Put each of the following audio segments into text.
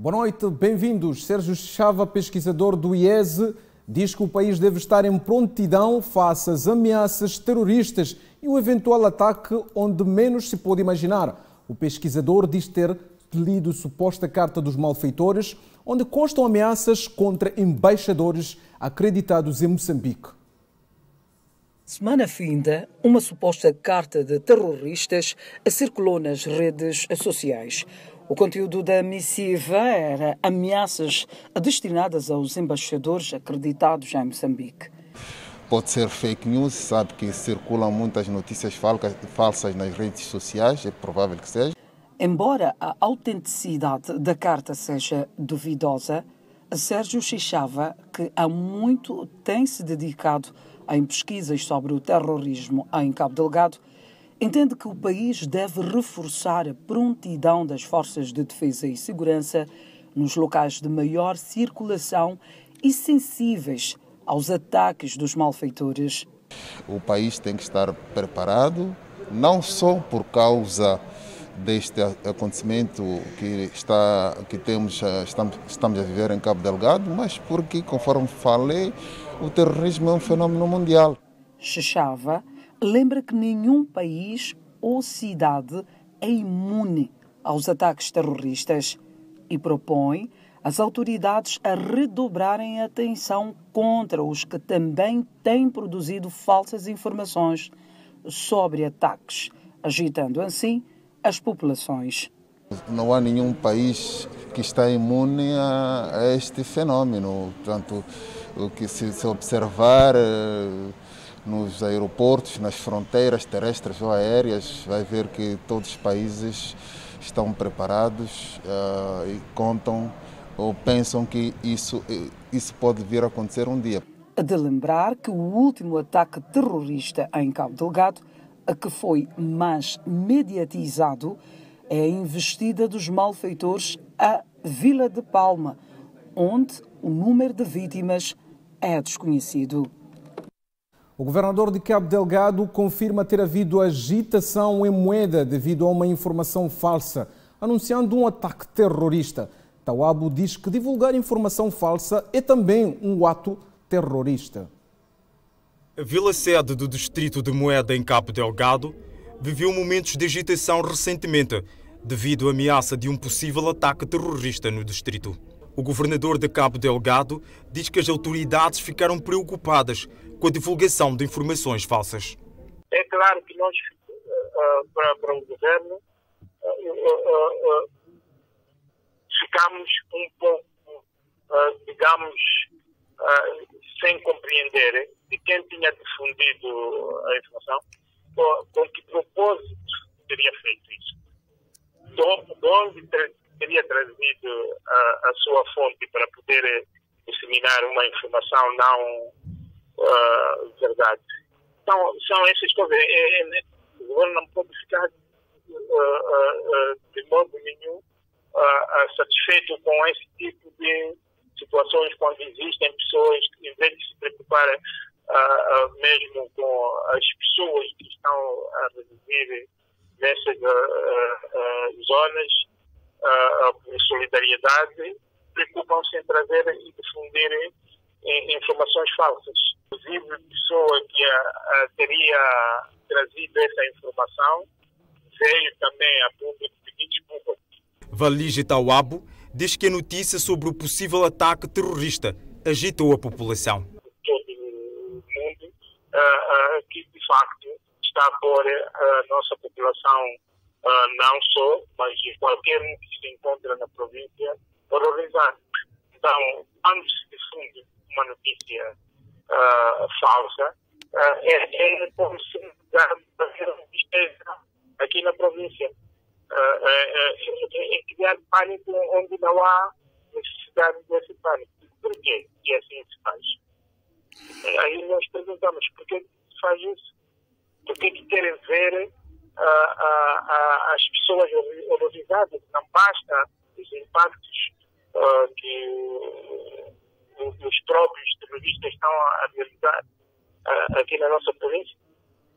Boa noite, bem-vindos. Sérgio Chava, pesquisador do IESE, diz que o país deve estar em prontidão face às ameaças terroristas e o eventual ataque onde menos se pode imaginar. O pesquisador diz ter lido suposta carta dos malfeitores, onde constam ameaças contra embaixadores acreditados em Moçambique. Semana finda, uma suposta carta de terroristas circulou nas redes sociais. O conteúdo da missiva era ameaças destinadas aos embaixadores acreditados em Moçambique. Pode ser fake news, sabe que circulam muitas notícias falsas nas redes sociais, é provável que seja. Embora a autenticidade da carta seja duvidosa, Sérgio Chava, que há muito tem se dedicado em pesquisas sobre o terrorismo em Cabo Delgado, entende que o país deve reforçar a prontidão das forças de defesa e segurança nos locais de maior circulação e sensíveis aos ataques dos malfeitores. O país tem que estar preparado, não só por causa deste acontecimento que estamos a viver em Cabo Delgado, mas porque, conforme falei, o terrorismo é um fenómeno mundial. Chava lembra que nenhum país ou cidade é imune aos ataques terroristas e propõe às autoridades a redobrarem a atenção contra os que também têm produzido falsas informações sobre ataques, agitando assim as populações. Não há nenhum país que está imune a este fenómeno. Portanto, o que se observar nos aeroportos, nas fronteiras terrestres ou aéreas, vai ver que todos os países estão preparados e contam ou pensam que isso pode vir a acontecer um dia. De lembrar que o último ataque terrorista em Cabo Delgado, a que foi mais mediatizado, é a investida dos malfeitores à Vila de Palma, onde o número de vítimas é desconhecido. O governador de Cabo Delgado confirma ter havido agitação em Moeda devido a uma informação falsa, anunciando um ataque terrorista. Tawabo diz que divulgar informação falsa é também um ato terrorista. A vila-sede do distrito de Moeda, em Cabo Delgado, viveu momentos de agitação recentemente, devido à ameaça de um possível ataque terrorista no distrito. O governador de Cabo Delgado diz que as autoridades ficaram preocupadas com a divulgação de informações falsas. É claro que nós, para o governo, ficamos um pouco, digamos, sem compreender de quem tinha difundido a informação, com que propósito teria feito isso. De onde teria trazido a sua fonte para poder disseminar uma informação não verdade. Então, são essas coisas. O governo não pode ficar de modo nenhum satisfeito com esse tipo de situações, quando existem pessoas que, em vez de se preocuparem mesmo com as pessoas que estão a residir nessas zonas, por solidariedade, preocupam-se em trazer e difundir informações falsas. Inclusive, a pessoa que teria trazido essa informação veio também a público pedir desculpa. Valige Tawabo diz que a notícia sobre o possível ataque terrorista agitou a população. Todo o mundo que, de facto, está a pôr a nossa população, não só, mas qualquer um que se encontra na província, horrorizado. Então, quando se difunde uma notícia falsa, é como se fazer uma tristeza aqui na província. É criar pânico onde não há necessidade desse pânico. Por quê que assim se faz? Aí nós perguntamos, por que se faz isso? Por que querem ver as pessoas horrorizadas? Não basta os impactos que os próprios terroristas estão a realizar aqui na nossa província.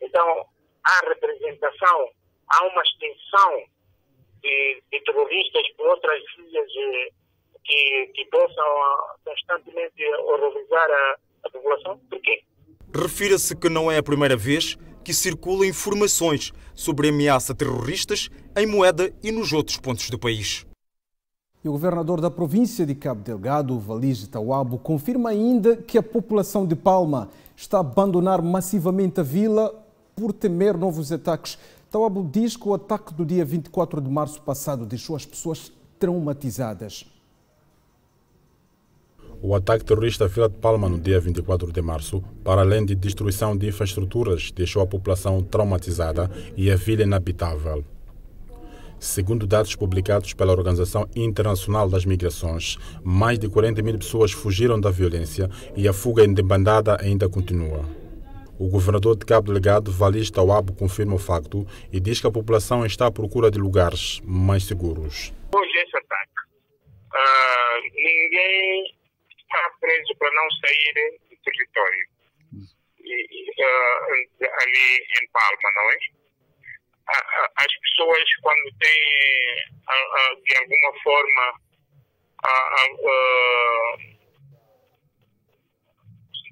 Então, há representação, há uma extensão de terroristas por outras ilhas que possam constantemente horrorizar a população. Por quê? Refira-se que não é a primeira vez que circulam informações sobre ameaça terroristas em Moeda e nos outros pontos do país. E o governador da província de Cabo Delgado, Valige Tawabo, confirma ainda que a população de Palma está a abandonar massivamente a vila por temer novos ataques. Tawabo diz que o ataque do dia 24 de março passado deixou as pessoas traumatizadas. O ataque terrorista à Vila de Palma no dia 24 de março, para além de destruição de infraestruturas, deixou a população traumatizada e a vila inabitável. Segundo dados publicados pela Organização Internacional das Migrações, mais de 40 mil pessoas fugiram da violência e a fuga em debandada ainda continua. O governador de Cabo Delgado, Valige Tawabo, confirma o facto e diz que a população está à procura de lugares mais seguros. Hoje esse ataque, ninguém está preso para não sair do território ali em Palma, não é? As pessoas, quando têm de alguma forma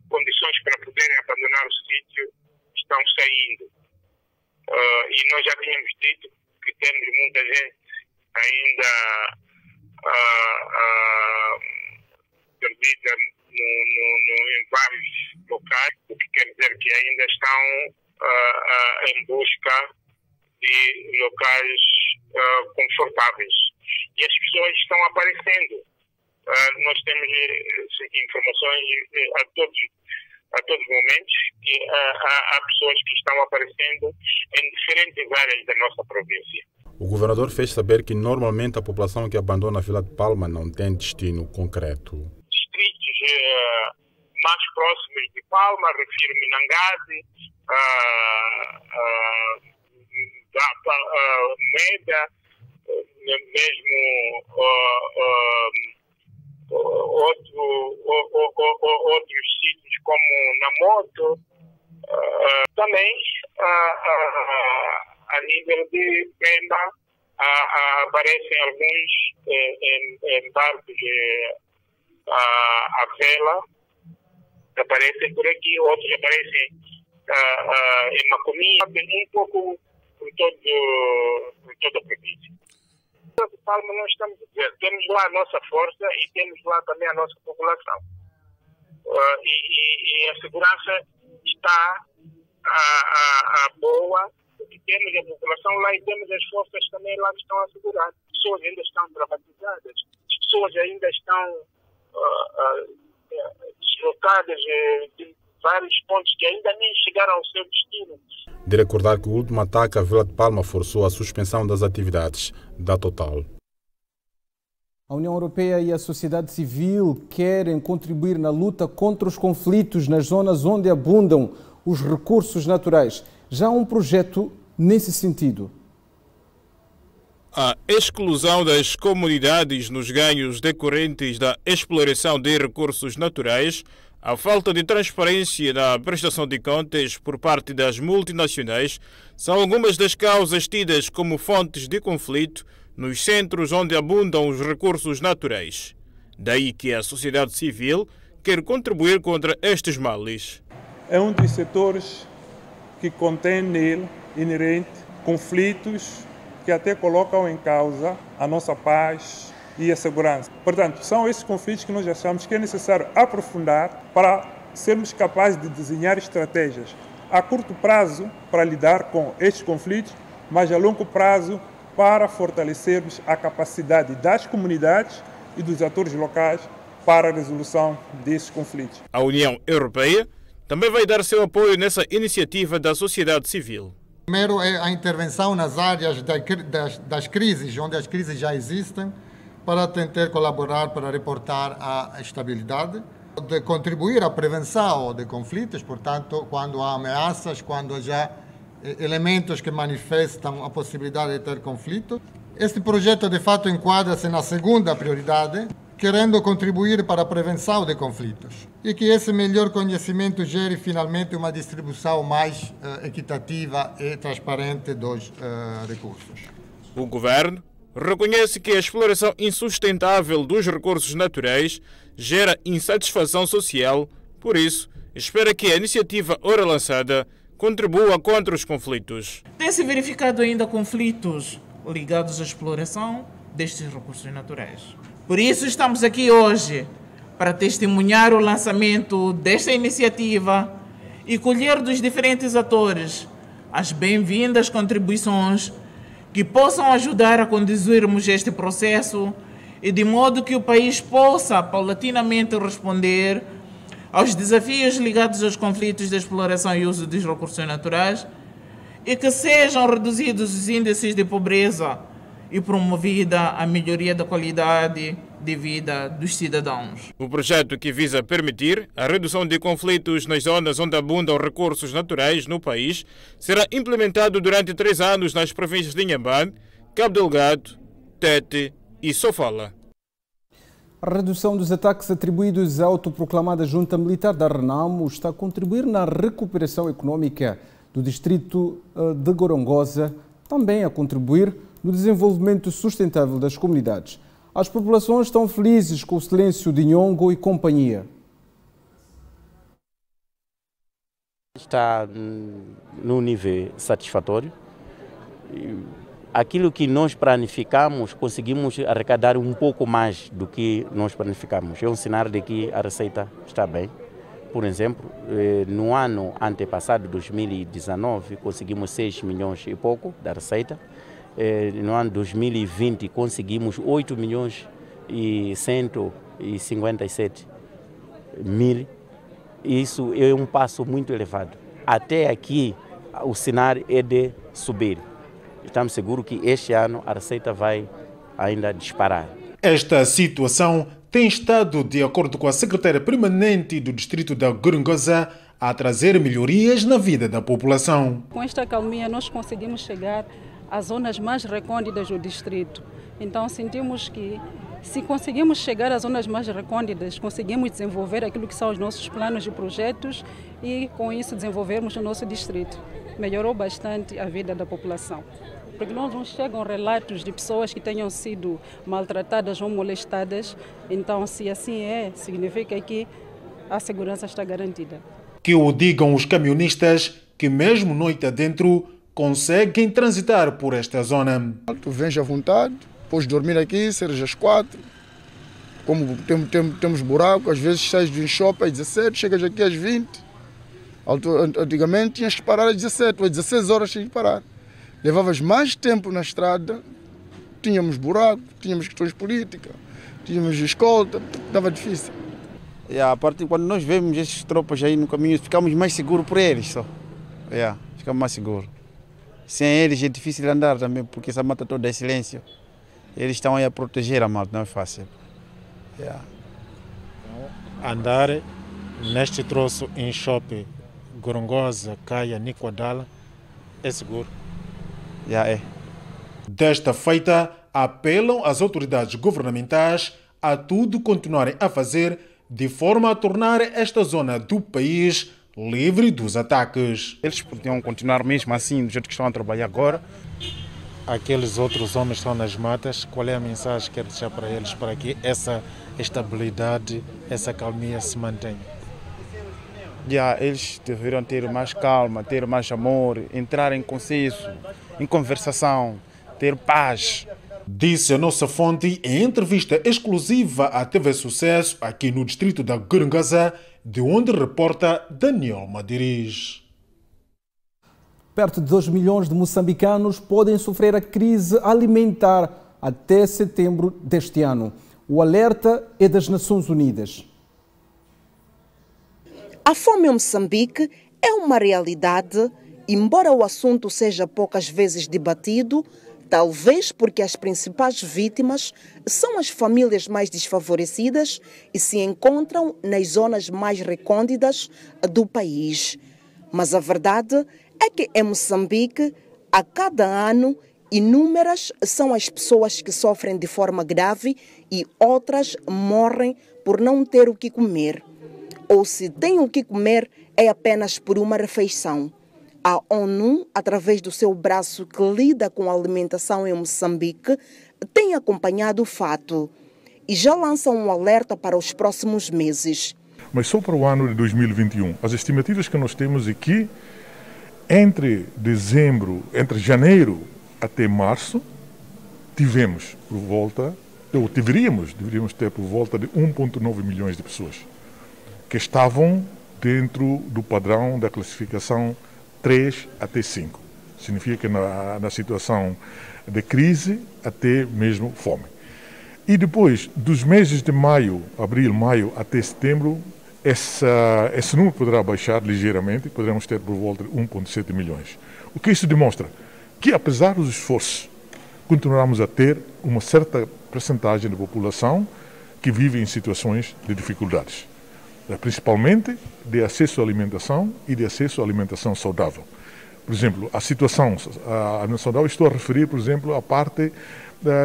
condições para poderem abandonar o sítio, estão saindo. E nós já tínhamos dito que temos muita gente ainda perdida em vários locais, o que quer dizer que ainda estão em busca de locais confortáveis. E as pessoas estão aparecendo. Nós temos informações a todos os momentos que há pessoas que estão aparecendo em diferentes áreas da nossa província. O governador fez saber que normalmente a população que abandona a Vila de Palma não tem destino concreto. Distritos mais próximos de Palma, refiro-me Nangade, Moeda, mesmo outros sítios como Namoto, também a nível de Pemba aparecem alguns em barcos à vela, aparecem por aqui, outros aparecem em Macomia, um pouco por toda a província. De Palma nós estamos a dizer, temos lá a nossa força e temos lá também a nossa população. E a segurança está boa, porque temos a população lá e temos as forças também lá que estão a segurar. As pessoas ainda estão traumatizadas, as pessoas ainda estão deslocadas de vários pontos que ainda nem chegaram ao seu destino. De recordar que o último ataque à Vila de Palma forçou a suspensão das atividades da Total. A União Europeia e a sociedade civil querem contribuir na luta contra os conflitos nas zonas onde abundam os recursos naturais. Já há um projeto nesse sentido. A exclusão das comunidades nos ganhos decorrentes da exploração de recursos naturais, a falta de transparência na prestação de contas por parte das multinacionais são algumas das causas tidas como fontes de conflito nos centros onde abundam os recursos naturais. Daí que a sociedade civil quer contribuir contra estes males. É um dos setores que contém nele, inerente, conflitos que até colocam em causa a nossa paz e a segurança. Portanto, são esses conflitos que nós achamos que é necessário aprofundar para sermos capazes de desenhar estratégias a curto prazo para lidar com estes conflitos, mas a longo prazo para fortalecermos a capacidade das comunidades e dos atores locais para a resolução desses conflitos. A União Europeia também vai dar seu apoio nessa iniciativa da sociedade civil. Primeiro é a intervenção nas áreas das crises, onde as crises já existem, para tentar colaborar para reportar a estabilidade, de contribuir à prevenção de conflitos, portanto, quando há ameaças, quando já elementos que manifestam a possibilidade de ter conflito. Este projeto, de fato, enquadra-se na segunda prioridade, querendo contribuir para a prevenção de conflitos e que esse melhor conhecimento gere finalmente uma distribuição mais equitativa e transparente dos recursos. O governo reconhece que a exploração insustentável dos recursos naturais gera insatisfação social, por isso, espera que a iniciativa ora lançada contribua contra os conflitos. Tem-se verificado ainda conflitos ligados à exploração destes recursos naturais. Por isso estamos aqui hoje para testemunhar o lançamento desta iniciativa e colher dos diferentes atores as bem-vindas contribuições que possam ajudar a conduzirmos este processo e de modo que o país possa paulatinamente responder aos desafios ligados aos conflitos de exploração e uso dos recursos naturais e que sejam reduzidos os índices de pobreza e promovida a melhoria da qualidade de vida dos cidadãos. O projeto, que visa permitir a redução de conflitos nas zonas onde abundam recursos naturais no país, será implementado durante 3 anos nas províncias de Inhambane, Cabo Delgado, Tete e Sofala. A redução dos ataques atribuídos à autoproclamada junta militar da Renamo está a contribuir na recuperação econômica do distrito de Gorongosa, também a contribuir no desenvolvimento sustentável das comunidades. As populações estão felizes com o silêncio de Nhongo e companhia. Está no nível satisfatório. Aquilo que nós planificamos, conseguimos arrecadar um pouco mais do que nós planificamos. É um sinal de que a receita está bem. Por exemplo, no ano antepassado, 2019, conseguimos 6 milhões e pouco da receita. No ano 2020 conseguimos 8 milhões e 157 mil. Isso é um passo muito elevado. Até aqui o cenário é de subir. Estamos seguros que este ano a receita vai ainda disparar. Esta situação tem estado, de acordo com a secretária permanente do distrito da Gorongosa, a trazer melhorias na vida da população. Com esta calmia nós conseguimos chegar às zonas mais recônditas do distrito. Então sentimos que se conseguimos chegar às zonas mais recônditas, conseguimos desenvolver aquilo que são os nossos planos e projetos e com isso desenvolvermos o nosso distrito. Melhorou bastante a vida da população. Porque não nos chegam relatos de pessoas que tenham sido maltratadas ou molestadas. Então, se assim é, significa que a segurança está garantida. Que o digam os camionistas que mesmo noite adentro conseguem transitar por esta zona. Tu vens à vontade, podes dormir aqui, seja às 4. Como temos buraco, às vezes sais do shopping às 17, chegas aqui às 20. Antigamente tinhas que parar às 17 ou às 16 horas tinhas que parar. Levavas mais tempo na estrada, tínhamos buraco, tínhamos questões políticas, tínhamos escolta, estava difícil. A partir quando nós vemos esses tropas aí no caminho, ficamos mais seguros por eles só. Ficamos mais seguros. Sem eles é difícil andar também, porque essa mata toda é silêncio. Eles estão aí a proteger a mata, não é fácil. Andar neste troço em shopping, Gorongosa, Caia, Nicoadala, é seguro. É. Desta feita, apelam às autoridades governamentais a tudo continuarem a fazer de forma a tornar esta zona do país livre dos ataques. Eles podiam continuar mesmo assim, do jeito que estão a trabalhar agora. Aqueles outros homens estão nas matas, qual é a mensagem que quer deixar para eles, para que essa estabilidade, essa calmia se mantenha? Eles deveriam ter mais calma, ter mais amor, entrar em consenso, em conversação, ter paz. Disse a nossa fonte em entrevista exclusiva à TV Sucesso, aqui no distrito da Gorongosa, de onde reporta Daniel Madiriz. Perto de 2 milhões de moçambicanos podem sofrer a crise alimentar até setembro deste ano. O alerta é das Nações Unidas. A fome em Moçambique é uma realidade, embora o assunto seja poucas vezes debatido, talvez porque as principais vítimas são as famílias mais desfavorecidas e se encontram nas zonas mais recônditas do país. Mas a verdade é que em Moçambique, a cada ano, inúmeras são as pessoas que sofrem de forma grave e outras morrem por não ter o que comer. Ou se têm o que comer, é apenas por uma refeição. A ONU, através do seu braço que lida com a alimentação em Moçambique, tem acompanhado o fato e já lança um alerta para os próximos meses. Mas só para o ano de 2021, as estimativas que nós temos é que entre janeiro até março, deveríamos ter por volta de 1,9 milhões de pessoas que estavam dentro do padrão da classificação 3 até 5. Significa que na situação de crise, até mesmo fome. E depois, dos meses de abril, maio até setembro, esse número poderá baixar ligeiramente, poderemos ter por volta de 1,7 milhões. O que isso demonstra? Que apesar dos esforços, continuamos a ter uma certa percentagem da população que vive em situações de dificuldades, principalmente de acesso à alimentação e de acesso à alimentação saudável. Por exemplo, a situação saudável, estou a referir, por exemplo, à parte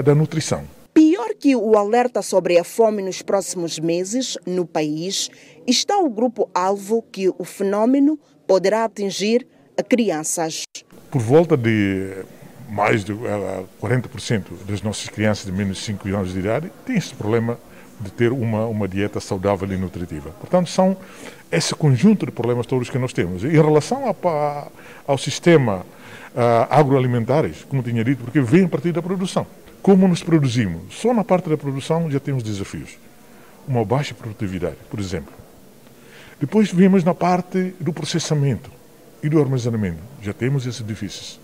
da nutrição. Pior que o alerta sobre a fome nos próximos meses no país, está o grupo-alvo que o fenômeno poderá atingir a crianças. Por volta de mais de 40% das nossas crianças de menos de 5 anos de idade têm esse problema de ter uma dieta saudável e nutritiva. Portanto, são esse conjunto de problemas todos que nós temos. Em relação ao sistema agroalimentar, como tinha dito, porque vem a partir da produção. Como nos produzimos? Só na parte da produção já temos desafios. Uma baixa produtividade, por exemplo. Depois vimos na parte do processamento e do armazenamento. Já temos esses difíceis.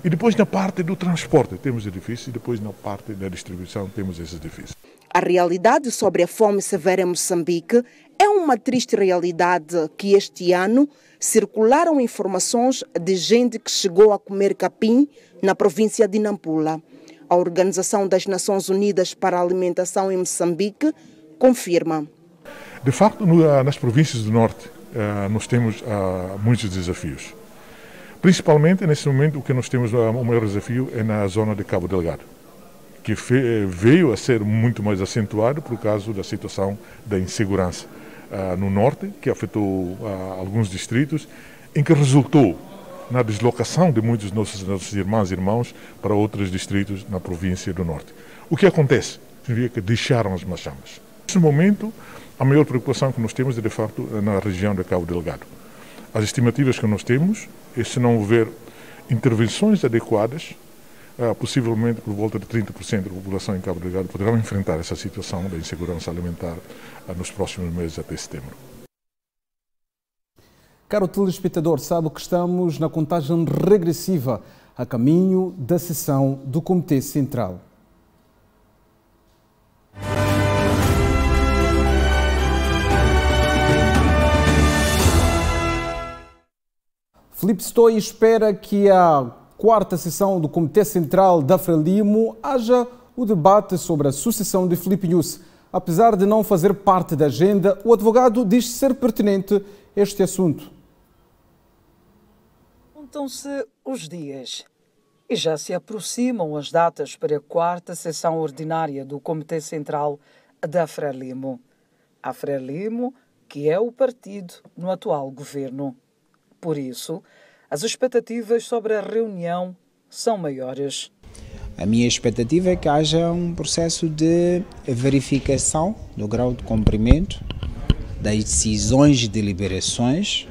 E depois na parte do transporte temos edifícios e depois na parte da distribuição temos esses edifícios. A realidade sobre a fome severa em Moçambique é uma triste realidade que este ano circularam informações de gente que chegou a comer capim na província de Nampula. A Organização das Nações Unidas para a Alimentação em Moçambique confirma. De facto, nas províncias do norte nós temos muitos desafios. Principalmente, nesse momento, o que nós temos, o maior desafio é na zona de Cabo Delgado, que veio a ser muito mais acentuado por causa da situação da insegurança no norte, que afetou alguns distritos, em que resultou na deslocação de muitos dos nossos irmãs e irmãos para outros distritos na província do norte. O que acontece? Significa que deixaram as machamas. Nesse momento, a maior preocupação que nós temos é, de facto, na região de Cabo Delgado. As estimativas que nós temos é, se não houver intervenções adequadas, possivelmente por volta de 30% da população em Cabo Delgado poderão enfrentar essa situação da insegurança alimentar nos próximos meses até setembro. Caro telespectador, sabe que estamos na contagem regressiva a caminho da sessão do Comitê Central. Filipe Stoi espera que a quarta sessão do Comitê Central da Frelimo haja o debate sobre a sucessão de Filipe Nyusi. Apesar de não fazer parte da agenda, o advogado diz ser pertinente este assunto. Contam-se os dias e já se aproximam as datas para a quarta sessão ordinária do Comitê Central da Frelimo. A Frelimo, que é o partido no atual governo. Por isso, as expectativas sobre a reunião são maiores. A minha expectativa é que haja um processo de verificação do grau de cumprimento das decisões e deliberações,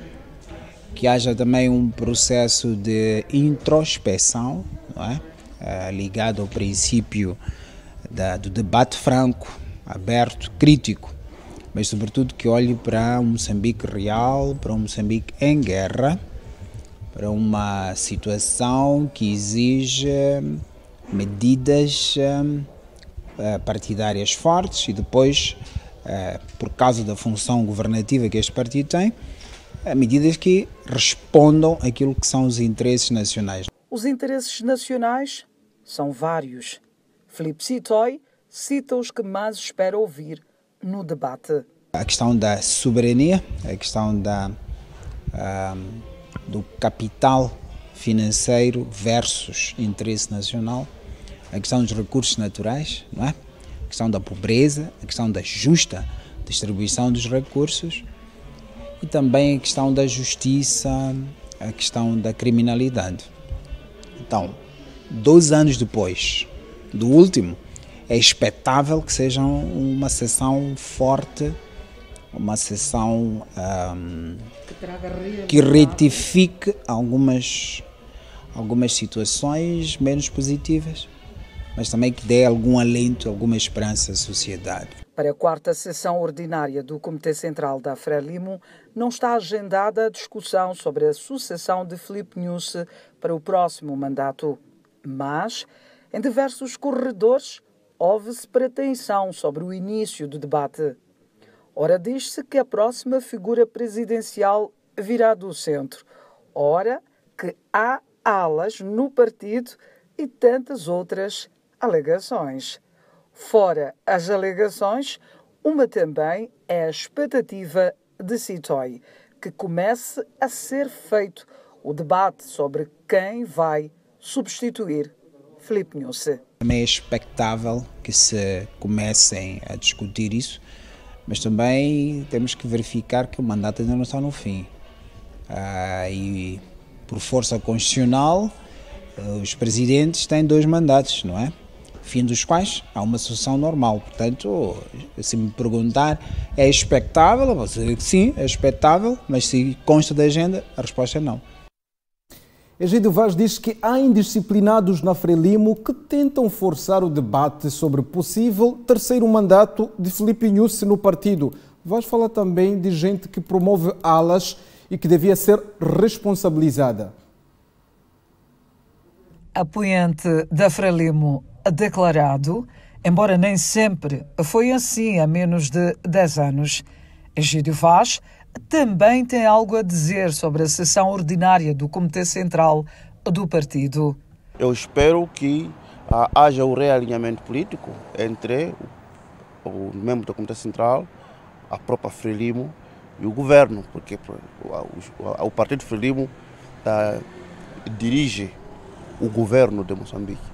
que haja também um processo de introspeção, não é? Ligado ao princípio do debate franco, aberto, crítico, mas sobretudo que olhe para um Moçambique real, para um Moçambique em guerra, para uma situação que exige medidas partidárias fortes e depois, por causa da função governativa que este partido tem, medidas que respondam àquilo que são os interesses nacionais. Os interesses nacionais são vários. Filipe Stoi cita os que mais espera ouvir no debate. A questão da soberania, a questão do capital financeiro versus interesse nacional, a questão dos recursos naturais, não é? A questão da pobreza, a questão da justa distribuição dos recursos e também a questão da justiça, a questão da criminalidade. Então, 2 anos depois do último, é expectável que seja uma sessão forte, uma sessão que retifique algumas situações menos positivas, mas também que dê algum alento, alguma esperança à sociedade. Para a quarta sessão ordinária do Comitê Central da Frelimo, não está agendada a discussão sobre a sucessão de Filipe Nyusi para o próximo mandato. Mas, em diversos corredores, houve-se pretensão sobre o início do debate. Ora, diz-se que a próxima figura presidencial virá do centro. Ora, que há alas no partido e tantas outras alegações. Fora as alegações, uma também é a expectativa de Sitoy, que comece a ser feito o debate sobre quem vai substituir Filipe Nyusi. Também é expectável que se comecem a discutir isso, mas também temos que verificar que o mandato ainda não está no fim. E por força constitucional, os presidentes têm 2 mandatos, não é? Fim dos quais há uma sucessão normal. Portanto, se me perguntar, é expectável? Eu vou dizer que sim, é expectável, mas se consta da agenda, a resposta é não. Egídio Vaz diz que há indisciplinados na Frelimo que tentam forçar o debate sobre possível terceiro mandato de Filipe Nyusi no partido. Vaz fala também de gente que promove alas e que devia ser responsabilizada. Apoiante da Frelimo declarado, embora nem sempre foi assim há menos de 10 anos. Egídio Vaz também tem algo a dizer sobre a sessão ordinária do Comitê Central do partido. Eu espero que haja um realinhamento político entre o membro do Comitê Central, a própria Frelimo e o governo, porque o partido Frelimo dirige o governo de Moçambique.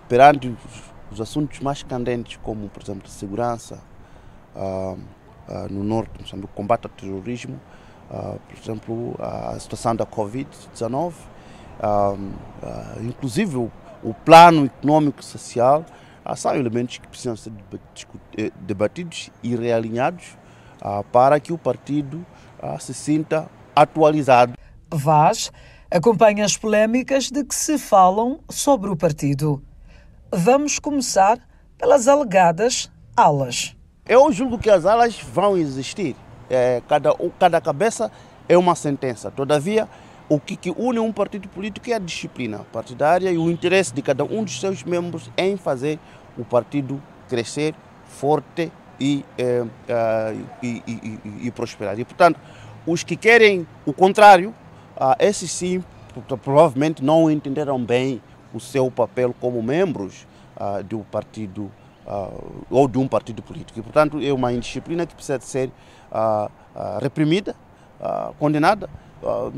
Perante os assuntos mais candentes, como, por exemplo, segurança, no norte de Moçambique, combate ao terrorismo, por exemplo, a situação da Covid-19, inclusive o plano econômico e social, são elementos que precisam ser debatidos e realinhados para que o partido se sinta atualizado. Vaz acompanha as polémicas de que se falam sobre o partido. Vamos começar pelas alegadas alas. Eu julgo que as alas vão existir. Cada cabeça é uma sentença. Todavia, o que une um partido político é a disciplina partidária e o interesse de cada um dos seus membros em fazer o partido crescer forte e prosperar. E, portanto, os que querem o contrário, esses sim, provavelmente não entenderam bem o seu papel como membros de um partido ou de um partido político. E, portanto, é uma indisciplina que precisa ser reprimida, condenada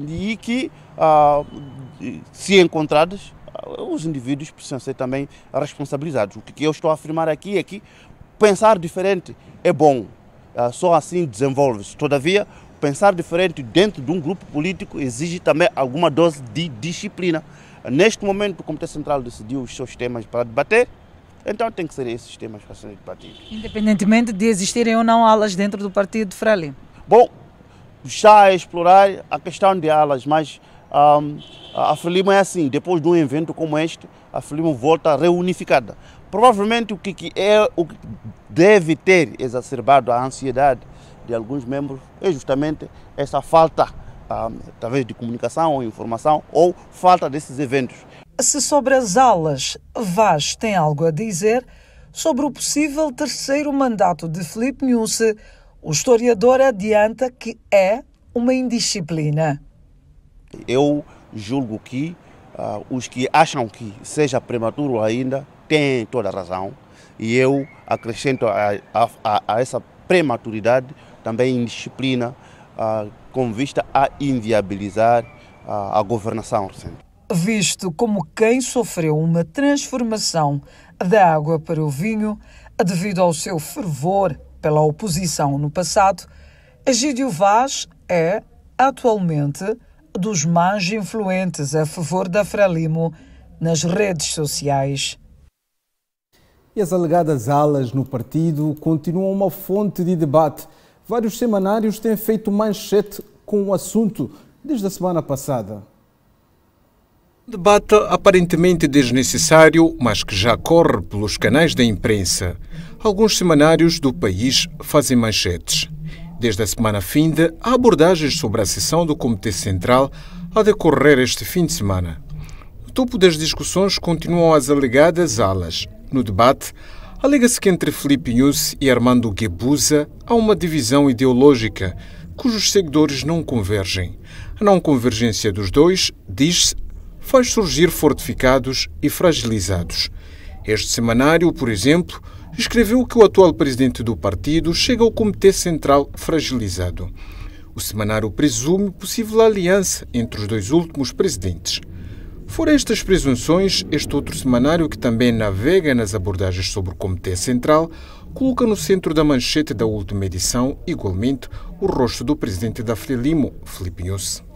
e que, se encontrados, os indivíduos precisam ser também responsabilizados. O que eu estou a afirmar aqui é que pensar diferente é bom, só assim desenvolve-se. Todavia, pensar diferente dentro de um grupo político exige também alguma dose de disciplina. Neste momento, o Comitê Central decidiu os seus temas para debater, então tem que ser esses temas para serem debatidos. Independentemente de existirem ou não alas dentro do partido de Frelimo? Bom, já a explorar a questão de alas, mas a Frelimo é assim, depois de um evento como este, a Frelimo volta reunificada. Provavelmente o que deve ter exacerbado a ansiedade de alguns membros é justamente essa falta, talvez, de comunicação ou informação, ou falta desses eventos. Se sobre as alas Vaz tem algo a dizer sobre o possível terceiro mandato de Filipe Nyusi, o historiador adianta que é uma indisciplina. Eu julgo que os que acham que seja prematuro ainda têm toda a razão, e eu acrescento a essa prematuridade também indisciplina com vista a inviabilizar a governação recente. Visto como quem sofreu uma transformação da água para o vinho devido ao seu fervor pela oposição no passado, Egídio Vaz é, atualmente, dos mais influentes a favor da Frelimo nas redes sociais. E as alegadas alas no partido continuam uma fonte de debate. Vários semanários têm feito manchete com o assunto desde a semana passada. Debate aparentemente desnecessário, mas que já corre pelos canais da imprensa. Alguns semanários do país fazem manchetes. Desde a semana finda, há abordagens sobre a sessão do Comitê Central a decorrer este fim de semana. No topo das discussões continuam as alegadas alas. No debate, alega-se que entre Filipe Nyusi e Armando Guebuza há uma divisão ideológica, cujos seguidores não convergem. A não convergência dos dois, diz-se, faz surgir fortificados e fragilizados. Este semanário, por exemplo, escreveu que o atual presidente do partido chega ao Comitê Central fragilizado. O semanário presume possível aliança entre os dois últimos presidentes. Fora estas presunções, este outro semanário, que também navega nas abordagens sobre o Comitê Central, coloca no centro da manchete da última edição, igualmente, o rosto do presidente da Frelimo, Filipe Nyusi.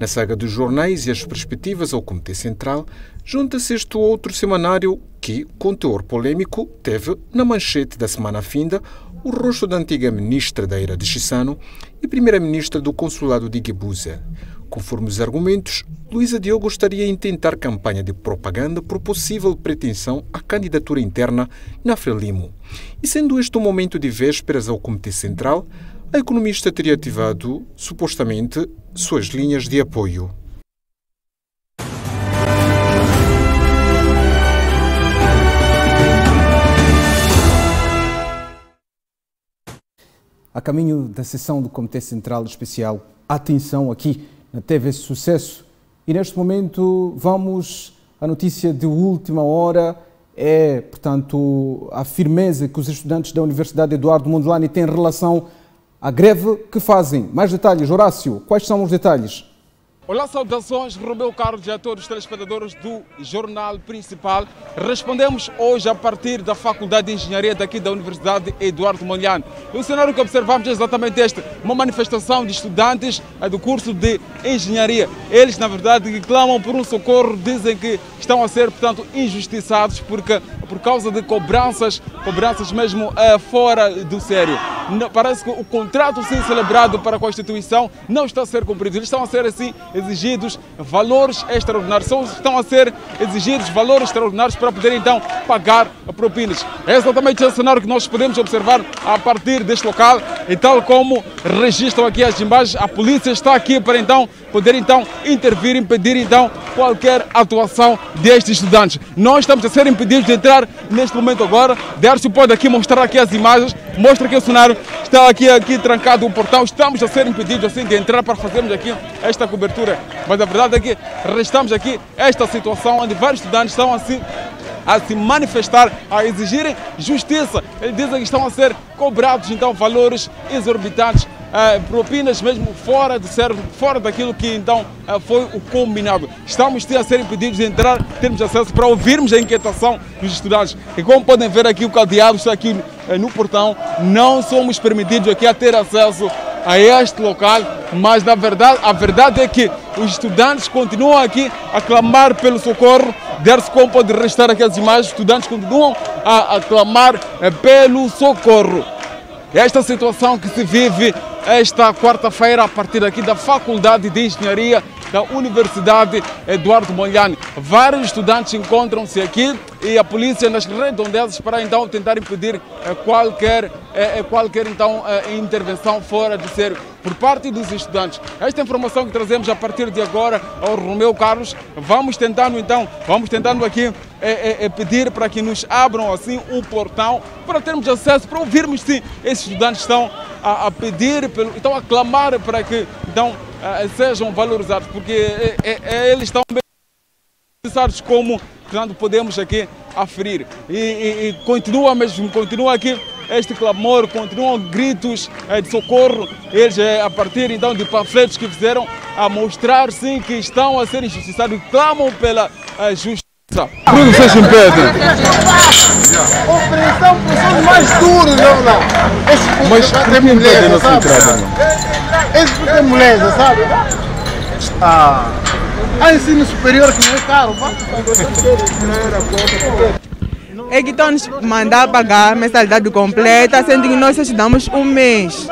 Na saga dos jornais e as perspectivas ao Comitê Central, junta-se este outro semanário que, com teor polêmico, teve, na manchete da semana finda, o rosto da antiga ministra da Era de Chissano e primeira-ministra do Consulado de Guebuza. Conforme os argumentos, Luísa Diogo estaria a intentar campanha de propaganda por possível pretensão à candidatura interna na Frelimo. E sendo este um momento de vésperas ao Comitê Central, a economista teria ativado, supostamente, suas linhas de apoio. A caminho da sessão do Comitê Central Especial, atenção aqui na TV Sucesso. E neste momento vamos à notícia de última hora. É, portanto, a firmeza que os estudantes da Universidade Eduardo Mondlane têm em relação à greve que fazem. Mais detalhes, Horácio, quais são os detalhes? Olá, saudações, Romeu Carlos e a todos os telespectadores do Jornal Principal. Respondemos hoje a partir da Faculdade de Engenharia daqui da Universidade Eduardo Mondlane. O cenário que observamos é exatamente este, uma manifestação de estudantes do curso de Engenharia. Eles, na verdade, clamam por um socorro, dizem que estão a ser, portanto, injustiçados porque, por causa de cobranças mesmo fora do sério. Parece que o contrato sim celebrado para a Constituição não está a ser cumprido. Eles estão a ser, assim, exigidos valores extraordinários. Estão a ser exigidos valores extraordinários para poder então pagar propinas. É exatamente esse cenário que nós podemos observar a partir deste local e tal como registram aqui as imagens, a polícia está aqui para então poder então intervir, impedir então qualquer atuação destes estudantes. Nós estamos a ser impedidos de entrar neste momento agora. Dércio pode aqui mostrar aqui as imagens, mostra aqui o cenário, está aqui trancado o portão, estamos a ser impedidos assim de entrar para fazermos aqui esta cobertura. Mas a verdade é que restamos aqui esta situação onde vários estudantes estão assim a se manifestar, a exigirem justiça. Eles dizem que estão a ser cobrados então valores exorbitantes, propinas mesmo fora daquilo que então foi o combinado. Estamos a ser impedidos de entrar, termos acesso para ouvirmos a inquietação dos estudantes. E como podem ver aqui, o cadeado está aqui no portão, não somos permitidos aqui a ter acesso a este local, mas na verdade, a verdade é que os estudantes continuam aqui a clamar pelo socorro. Dércio, como pode restar aqui as imagens, os estudantes continuam a clamar pelo socorro. Esta situação que se vive esta quarta-feira a partir aqui da Faculdade de Engenharia da Universidade Eduardo Mondlane. Vários estudantes encontram-se aqui e a polícia nas redondezas para então tentar impedir qualquer então intervenção fora de sério por parte dos estudantes. Esta informação que trazemos a partir de agora ao Romeu Carlos, vamos tentando aqui pedir para que nos abram assim um portão para termos acesso, para ouvirmos se esses estudantes estão a pedir, estão a clamar para que então sejam valorizados, porque eles estão bem necessários, como portanto podemos aqui aferir. E continua aqui este clamor, continuam gritos de socorro. Eles, a partir então de panfletos que fizeram, a mostrar sim que estão a ser injustiçados e clamam pela justiça. Bruno, vocês impedem. Opressão por mais duros, não. Mas por que impedem a nossa entrada? Esse porque é moleza, sabe? Há ensino superior que não é caro, É que estão nos mandar pagar a mensalidade completa, sendo que nós só estudamos um mês.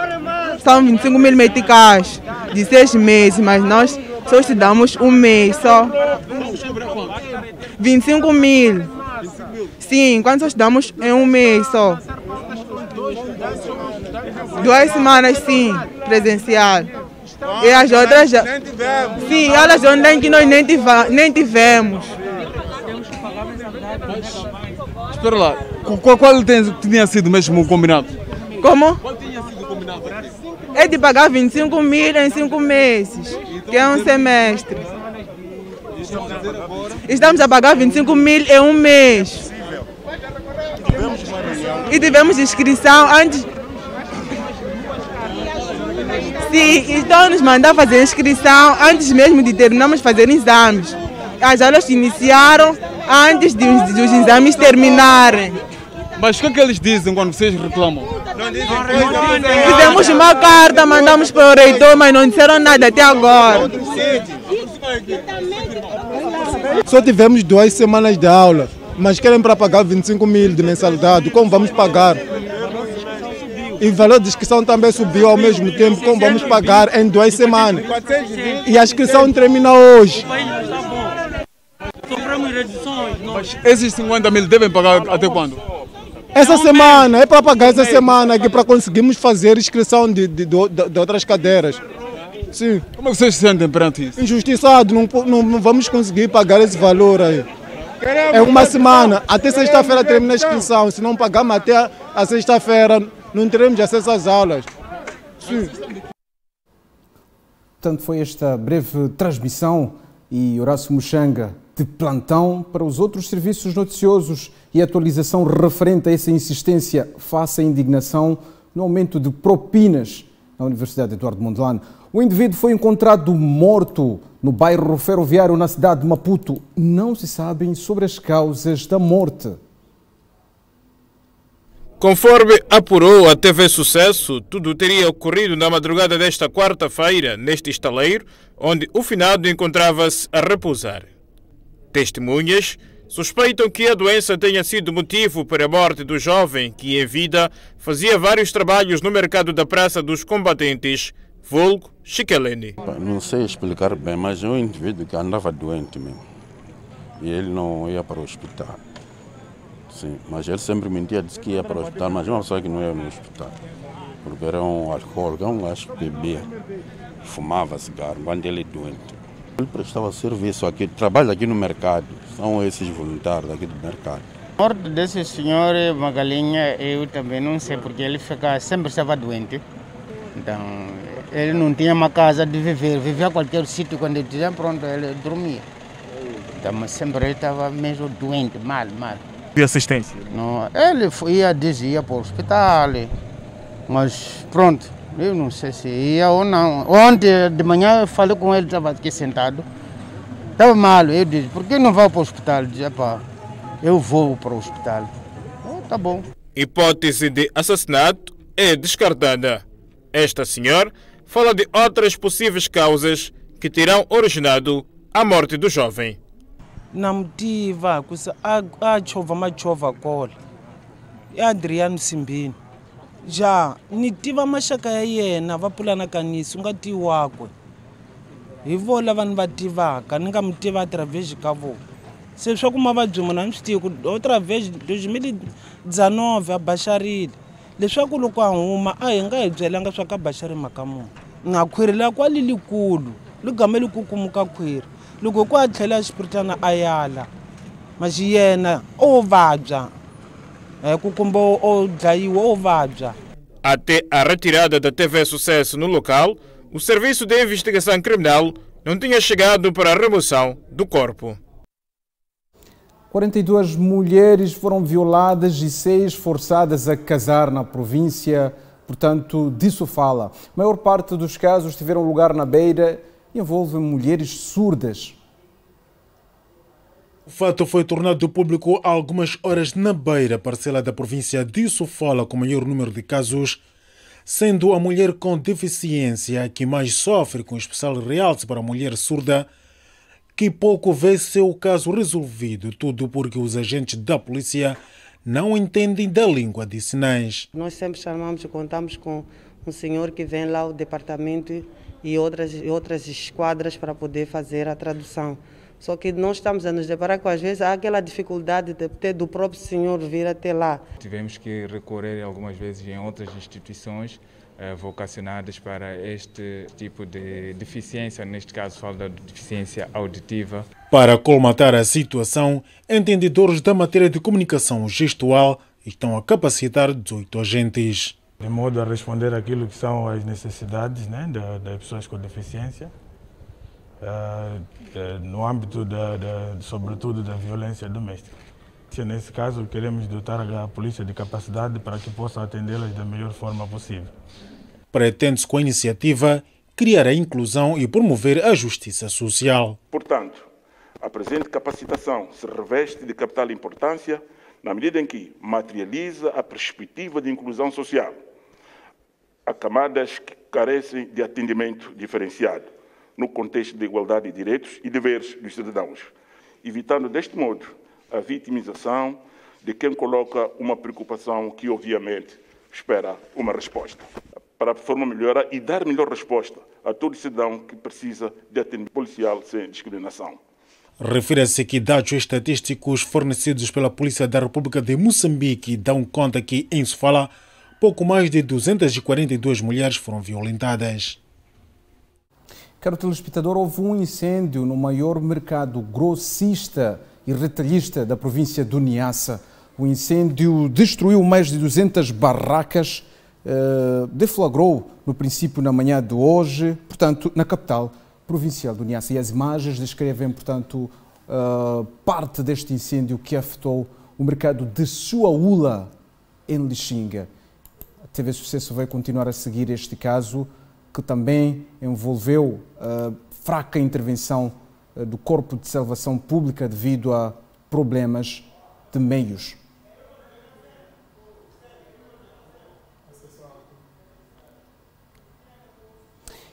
São 25 mil meticais de 6 meses, mas nós só estudamos um mês só. 25 mil. Sim, quando só estudamos em um mês só. 2 semanas sim, presencial. E as outras já. Sim, elas onde que nós nem tivemos. Espera lá, qual tinha sido mesmo o combinado? Como? É de pagar 25 mil em 5 meses, que é um semestre. Estamos a pagar 25 mil em um mês. E tivemos inscrição antes. Sim, estão nos mandando fazer inscrição antes mesmo de terminarmos de fazer exames. As aulas iniciaram antes dos exames terminarem. Mas o que eles dizem quando vocês reclamam? Fizemos uma carta, mandamos para o reitor, mas não disseram nada até agora. Só tivemos 2 semanas de aula, mas querem para pagar 25 mil de mensalidade. Como vamos pagar? E o valor de inscrição também subiu ao mesmo tempo. Como vamos pagar em 2 semanas? E a inscrição termina hoje. Mas esses 50 mil devem pagar até quando? Essa semana, é para pagar essa semana aqui para conseguirmos fazer inscrição de outras cadeiras. Sim. Como é que vocês se sentem perante isso? Injustiçado, não vamos conseguir pagar esse valor aí. É uma semana, até sexta-feira termina a inscrição. Se não pagarmos até a sexta-feira, não teremos acesso às aulas. Sim. Portanto, foi esta breve transmissão e Horácio Muxanga de plantão para os outros serviços noticiosos e atualização referente a essa insistência face à indignação no aumento de propinas na Universidade Eduardo Mondlane. O indivíduo foi encontrado morto no bairro ferroviário na cidade de Maputo. Não se sabem sobre as causas da morte. Conforme apurou a TV Sucesso, tudo teria ocorrido na madrugada desta quarta-feira neste estaleiro, onde o finado encontrava-se a repousar. Testemunhas suspeitam que a doença tenha sido motivo para a morte do jovem que, em vida, fazia vários trabalhos no mercado da Praça dos Combatentes, vulgo Chiquelene. Não sei explicar bem, mas é um indivíduo que andava doente mesmo. E ele não ia para o hospital. Sim, mas ele sempre mentia, disse que ia para o hospital, mas uma pessoa que não ia no hospital. Porque era um alcoólico, um gajo que bebia, fumava cigarro, quando ele é doente. Ele prestava serviço aqui, trabalha aqui no mercado, são esses voluntários aqui do mercado. A morte desse senhor Magalinha, eu também não sei, porque ele sempre estava doente. Então, ele não tinha uma casa de viver, vivia em qualquer sítio, quando ele tinha pronto, ele dormia. Então, mas sempre ele estava mesmo doente, mal. E assistência? Não, ele ia para o hospital, mas pronto, eu não sei se ia ou não. Ontem de manhã eu falei com ele, estava aqui sentado, estava mal, eu disse, por que não vai para o hospital? Ele disse, pá, eu vou para o hospital. Tá bom. Hipótese de assassinato é descartada. Esta senhora fala de outras possíveis causas que terão originado a morte do jovem. Não tiva, a chova cola. É Adriano Simbini. Já, ni tiva mashaka ya yena va pulana kanisi nga tiwakwe. Hi vo lava ni va tivaka, ni nga mi tiva através ka vo. Se swa ku mavabyi munhu a ni swi tivi ku através 2019 a basharile. Leswaku loko a huma a hi nga hi byelanga swa ka bashari maka munhu. Nga khwiri la kwali likulu, ligama likukumuka khwiri. Loko ku a tlhela xipiritana a yala. Mas yena o vabya. Ku kumba o dlayiwa o vabya. Até a retirada da TV Sucesso no local, o Serviço de Investigação Criminal não tinha chegado para a remoção do corpo. 42 mulheres foram violadas e 6 forçadas a casar na província, portanto, de Sofala. A maior parte dos casos tiveram lugar na Beira e envolvem mulheres surdas. O fato foi tornado público há algumas horas na Beira, parcela da província de Sofala, com maior número de casos, sendo a mulher com deficiência que mais sofre, com especial realce para a mulher surda, que pouco vê seu caso resolvido, tudo porque os agentes da polícia não entendem da língua de sinais. Nós sempre chamamos e contamos com um senhor que vem lá ao departamento e outras esquadras para poder fazer a tradução. Só que nós estamos a nos deparar com, às vezes, há aquela dificuldade de ter do próprio senhor vir até lá. Tivemos que recorrer algumas vezes em outras instituições vocacionadas para este tipo de deficiência, neste caso falo da deficiência auditiva. Para colmatar a situação, entendedores da matéria de comunicação gestual estão a capacitar 18 agentes. De modo a responder àquilo que são as necessidades, né, das pessoas com deficiência, no âmbito, sobretudo, da violência doméstica. Nesse caso, queremos dotar a polícia de capacidade para que possa atendê-las da melhor forma possível. Pretende-se, com a iniciativa, criar a inclusão e promover a justiça social. Portanto, a presente capacitação se reveste de capital importância na medida em que materializa a perspectiva de inclusão social a camadas que carecem de atendimento diferenciado no contexto de igualdade de direitos e deveres dos cidadãos, evitando deste modo a vitimização de quem coloca uma preocupação que, obviamente, espera uma resposta, para de forma melhor e dar melhor resposta a todo cidadão que precisa de atendimento policial sem discriminação. Refere-se que dados estatísticos fornecidos pela Polícia da República de Moçambique dão conta que, em Sofala, pouco mais de 242 mulheres foram violentadas. Caro telespectador, houve um incêndio no maior mercado grossista e retalhista da província do Niassa. O incêndio destruiu mais de 200 barracas, deflagrou no princípio na manhã de hoje, portanto, na capital provincial do Niassa. E as imagens descrevem, portanto, parte deste incêndio que afetou o mercado de Suaúla, em Lixinga. A TV Sucesso vai continuar a seguir este caso, que também envolveu fraca intervenção do Corpo de Salvação Pública devido a problemas de meios.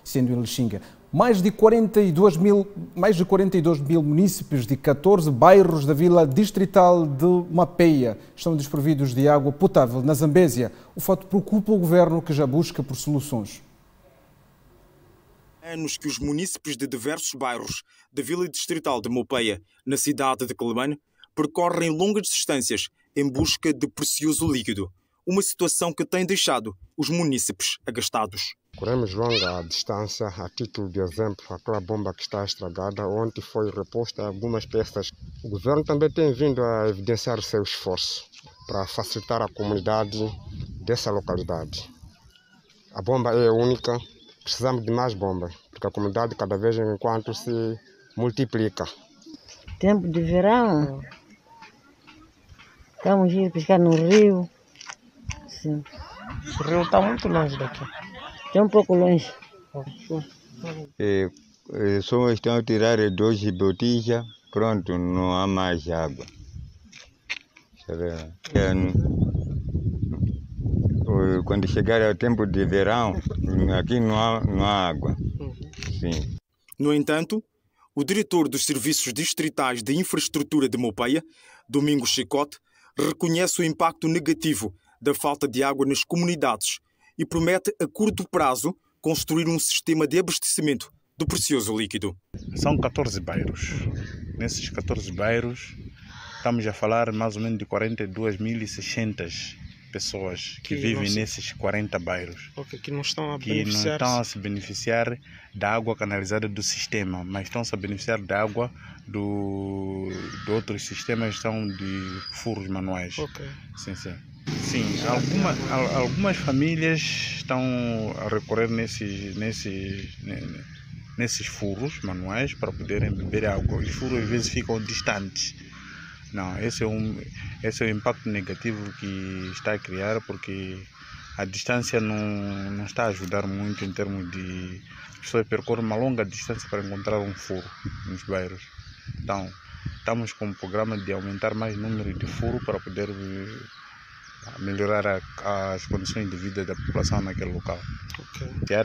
Incêndio em Lixinga. Mais de 42 mil munícipes de 14 bairros da vila distrital de Mapeia estão desprovidos de água potável na Zambésia. O fato preocupa o governo, que já busca por soluções. Anos que os munícipes de diversos bairros da vila distrital de Mapeia, na cidade de Quelimane, percorrem longas distâncias em busca de precioso líquido. Uma situação que tem deixado os munícipes agastados. Corremos longa distância, a título de exemplo, aquela bomba que está estragada, ontem foi reposta algumas peças. O governo também tem vindo a evidenciar o seu esforço para facilitar a comunidade dessa localidade. A bomba é única, precisamos de mais bombas, porque a comunidade cada vez enquanto se multiplica. Tempo de verão, estamos indo pescar no rio. Sim. O rio está muito longe daqui. Está um pouco longe. Só estão a tirar 2 botijas, pronto, não há mais água. Quando chegar o tempo de verão, aqui não há água. Sim. No entanto, o diretor dos Serviços Distritais de Infraestrutura de Mapeia, Domingos Chicote, reconhece o impacto negativo da falta de água nas comunidades e promete a curto prazo construir um sistema de abastecimento do precioso líquido. São 14 bairros. Nesses 14 bairros, estamos a falar mais ou menos de 42.600 pessoas que vivem nesses 40 bairros. Que não estão a se beneficiar da água canalizada do sistema, mas estão-se a beneficiar da água de outros sistemas, são de furos manuais. Sim, algumas famílias estão a recorrer nesses furos manuais para poderem beber água. Os furos às vezes ficam distantes. Não, esse é o impacto negativo que está a criar, porque a distância não está a ajudar muito em termos de as pessoas percorrem uma longa distância para encontrar um furo nos bairros. Então, estamos com um programa de aumentar mais o número de furos para poder melhorar as condições de vida da população naquele local.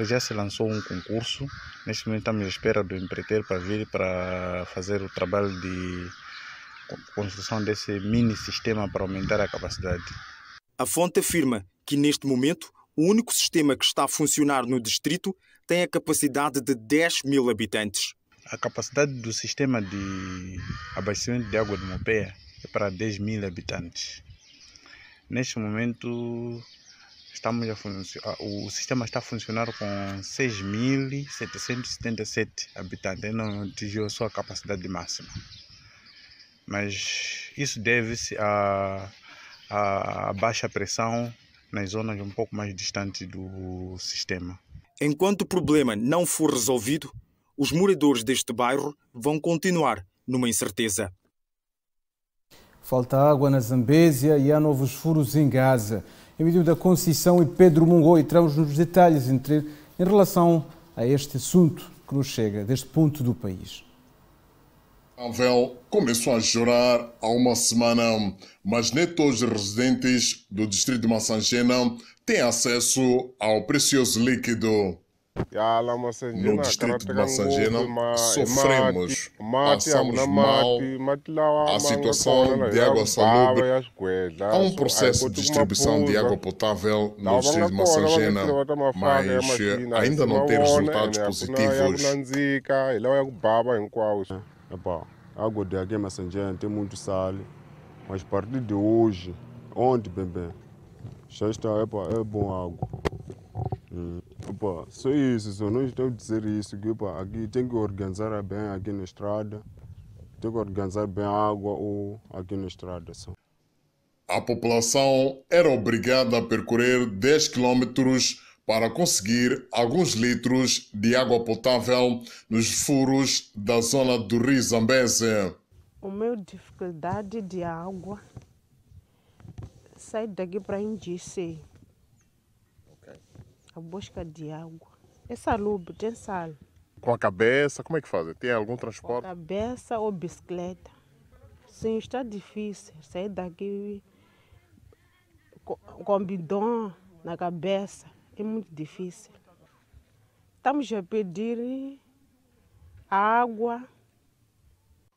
Já se lançou um concurso, neste momento estamos à espera do empreiteiro para vir para fazer o trabalho de construção desse mini sistema para aumentar a capacidade. A fonte afirma que neste momento o único sistema que está a funcionar no distrito tem a capacidade de 10 mil habitantes. A capacidade do sistema de abastecimento de água de Mopeia é para 10 mil habitantes. Neste momento o sistema está a funcionar com 6.777 habitantes. Ele não atingiu a sua capacidade máxima. Mas isso deve-se à baixa pressão nas zonas um pouco mais distantes do sistema. Enquanto o problema não for resolvido, os moradores deste bairro vão continuar numa incerteza. Falta água na Zambésia e há novos furos em Gaza. Emílio da Conceição e Pedro Mungo entramos nos detalhes em relação a este assunto que nos chega deste ponto do país. Avel começou a chorar há uma semana, mas nem todos os residentes do distrito de Massangena têm acesso ao precioso líquido. No distrito de Massangena sofremos, passamos mal a situação de água salubre. Há um processo de distribuição de água potável no distrito de Massangena, mas ainda não tem resultados positivos. A água de aqui em Massangena tem muito sal, mas a partir de hoje, ontem, bem, já está, é bom água. Só isso, só não estou a dizer isso, que aqui tem que organizar bem aqui na estrada, tem que organizar bem a água aqui na estrada. Só. A população era obrigada a percorrer 10 quilômetros para conseguir alguns litros de água potável nos furos da zona do Rio Zambésia. O meu dificuldade de água sai daqui para Indice. A busca de água. É salubre, tem sal. Com a cabeça, como é que faz? Tem algum transporte? Com a cabeça ou bicicleta. Sim, está difícil sair daqui com bidão na cabeça. É muito difícil. Estamos a pedir água.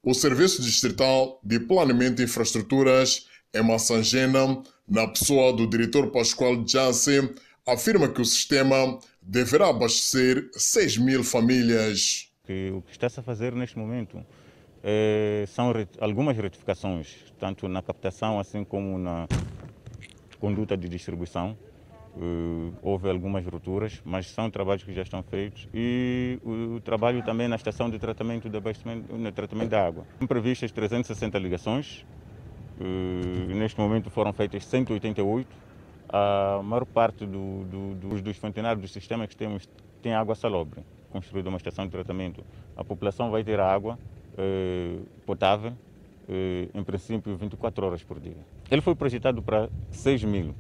O Serviço Distrital de Planeamento e Infraestruturas em Massangena, na pessoa do diretor Pascoal Jace, afirma que o sistema deverá abastecer 6 mil famílias. O que está-se a fazer neste momento são algumas retificações, tanto na captação assim como na conduta de distribuição. Houve algumas rupturas, mas são trabalhos que já estão feitos, e o trabalho também na estação de tratamento de abastecimento, no tratamento da água. São previstas 360 ligações, neste momento foram feitas 188. A maior parte dos funcionários do sistema que temos tem água salobre, construída uma estação de tratamento. A população vai ter água potável, em princípio 24 horas por dia. Ele foi projetado para 6 mil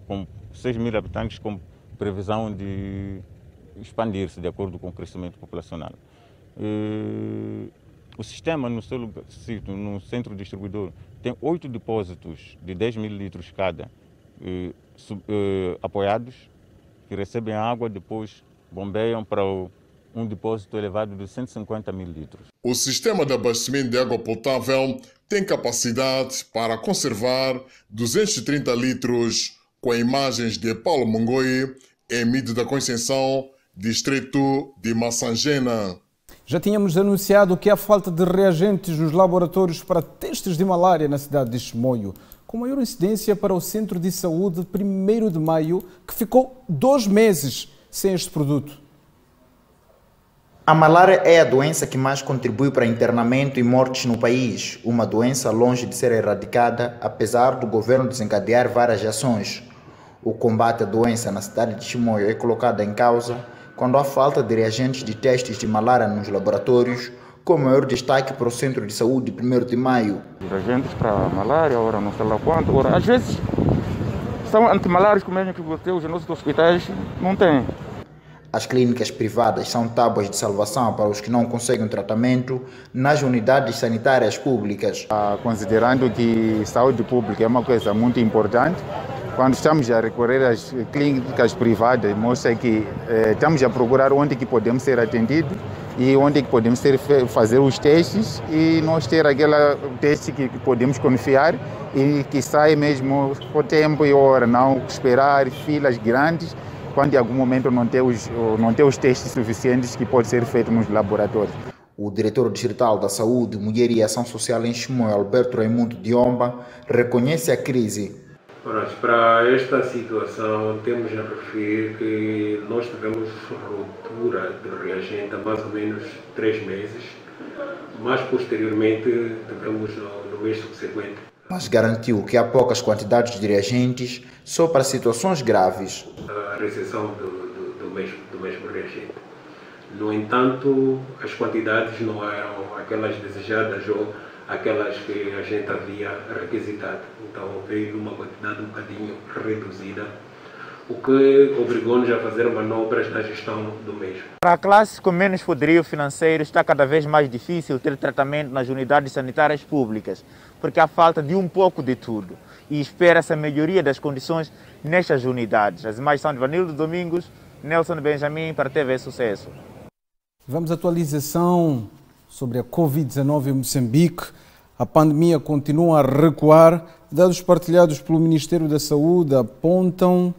habitantes, com previsão de expandir-se de acordo com o crescimento populacional. O sistema no seu sítio, no centro distribuidor, tem 8 depósitos de 10 mil litros cada, apoiados, que recebem água, depois bombeiam para um depósito elevado de 150 mil litros. O sistema de abastecimento de água potável tem capacidade para conservar 230 litros, com imagens de Paulo Mongoi, Emílio da Conceição, distrito de Massangena. Já tínhamos anunciado que há falta de reagentes nos laboratórios para testes de malária na cidade de Chimoio, com maior incidência para o Centro de Saúde 1º de Maio, que ficou 2 meses sem este produto. A malária é a doença que mais contribui para internamento e mortes no país, uma doença longe de ser erradicada, apesar do governo desencadear várias ações. O combate à doença na cidade de Chimoio é colocado em causa quando há falta de reagentes de testes de malária nos laboratórios, com maior destaque para o Centro de Saúde 1º de Maio. Reagentes para malária, ora não sei lá quanto, ora às vezes são antimalários que mesmo que os nossos hospitais não têm. As clínicas privadas são tábuas de salvação para os que não conseguem tratamento nas unidades sanitárias públicas. Considerando que saúde pública é uma coisa muito importante, quando estamos a recorrer às clínicas privadas, mostra que estamos a procurar onde que podemos ser atendidos e onde que podemos fazer os testes e nós ter aquele teste que podemos confiar e que sai mesmo por tempo e hora, não esperar filas grandes quando em algum momento não ter os testes suficientes que pode ser feito nos laboratórios. O diretor distrital da Saúde, Mulher e Ação Social em Chimoio, Alberto Raimundo Diomba, reconhece a crise. Para esta situação, temos a referir que nós tivemos ruptura de reagente há mais ou menos 3 meses, mas posteriormente tivemos no mês subsequente. Mas garantiu que há poucas quantidades de reagentes só para situações graves. A recepção do mesmo reagente. No entanto, as quantidades não eram aquelas desejadas ou aquelas que a gente havia requisitado. Então veio numa quantidade um bocadinho reduzida, o que obrigou-nos a fazer manobras na gestão do mesmo. Para a classe com menos poderio financeiro está cada vez mais difícil ter tratamento nas unidades sanitárias públicas, porque há falta de um pouco de tudo e espera-se a melhoria das condições nestas unidades. As imagens são de Vanildo Domingos, Nelson Benjamin para a TV Sucesso. Vamos à atualização sobre a Covid-19 em Moçambique. A pandemia continua a recuar. Dados partilhados pelo Ministério da Saúde apontam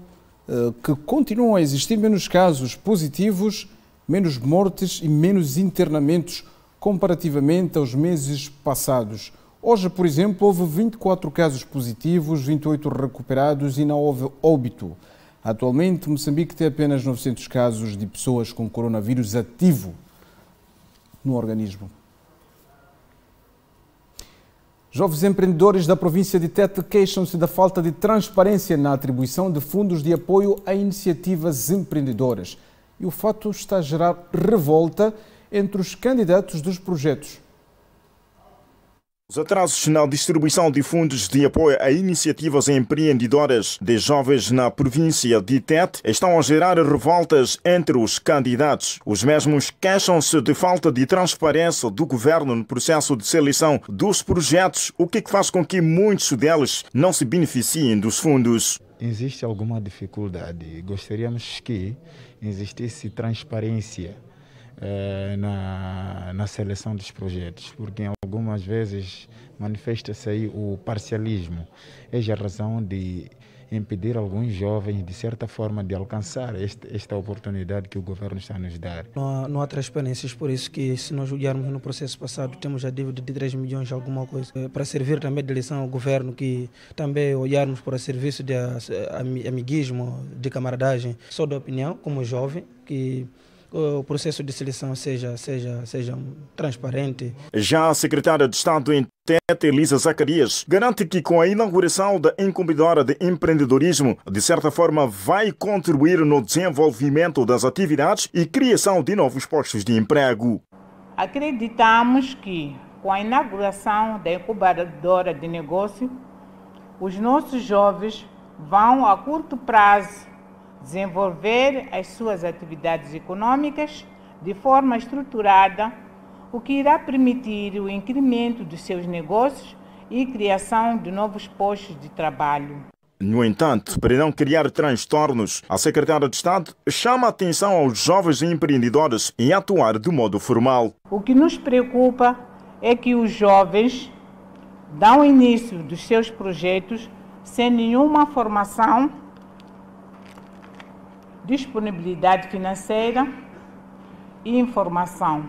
que continuam a existir menos casos positivos, menos mortes e menos internamentos comparativamente aos meses passados. Hoje, por exemplo, houve 24 casos positivos, 28 recuperados e não houve óbito. Atualmente, Moçambique tem apenas 900 casos de pessoas com coronavírus ativo no organismo. Jovens empreendedores da província de Tete queixam-se da falta de transparência na atribuição de fundos de apoio a iniciativas empreendedoras. E o fato está a gerar revolta entre os candidatos dos projetos. Os atrasos na distribuição de fundos de apoio a iniciativas empreendedoras de jovens na província de Tete estão a gerar revoltas entre os candidatos. Os mesmos queixam-se de falta de transparência do governo no processo de seleção dos projetos, o que faz com que muitos deles não se beneficiem dos fundos. Existe alguma dificuldade. Gostaríamos que existisse transparência na seleção dos projetos, porque algumas vezes manifesta-se aí o parcialismo. É a razão de impedir alguns jovens, de certa forma, de alcançar esta oportunidade que o governo está a nos dar. Não há transparências, por isso que se nós olharmos no processo passado, temos a dívida de 3 milhões, alguma coisa, para servir também de lição ao governo, que também olharmos para o serviço de amiguismo, de camaradagem. Sou da opinião, como jovem, que o processo de seleção seja transparente. Já a secretária de Estado em Tete, Elisa Zacarias, garante que com a inauguração da incubadora de empreendedorismo, de certa forma vai contribuir no desenvolvimento das atividades e criação de novos postos de emprego. Acreditamos que com a inauguração da incubadora de negócio, os nossos jovens vão a curto prazo desenvolver as suas atividades econômicas de forma estruturada, o que irá permitir o incremento dos seus negócios e criação de novos postos de trabalho. No entanto, para não criar transtornos, a secretária de Estado chama a atenção aos jovens empreendedores em atuar de modo formal. O que nos preocupa é que os jovens dão início dos seus projetos sem nenhuma formação, disponibilidade financeira e informação.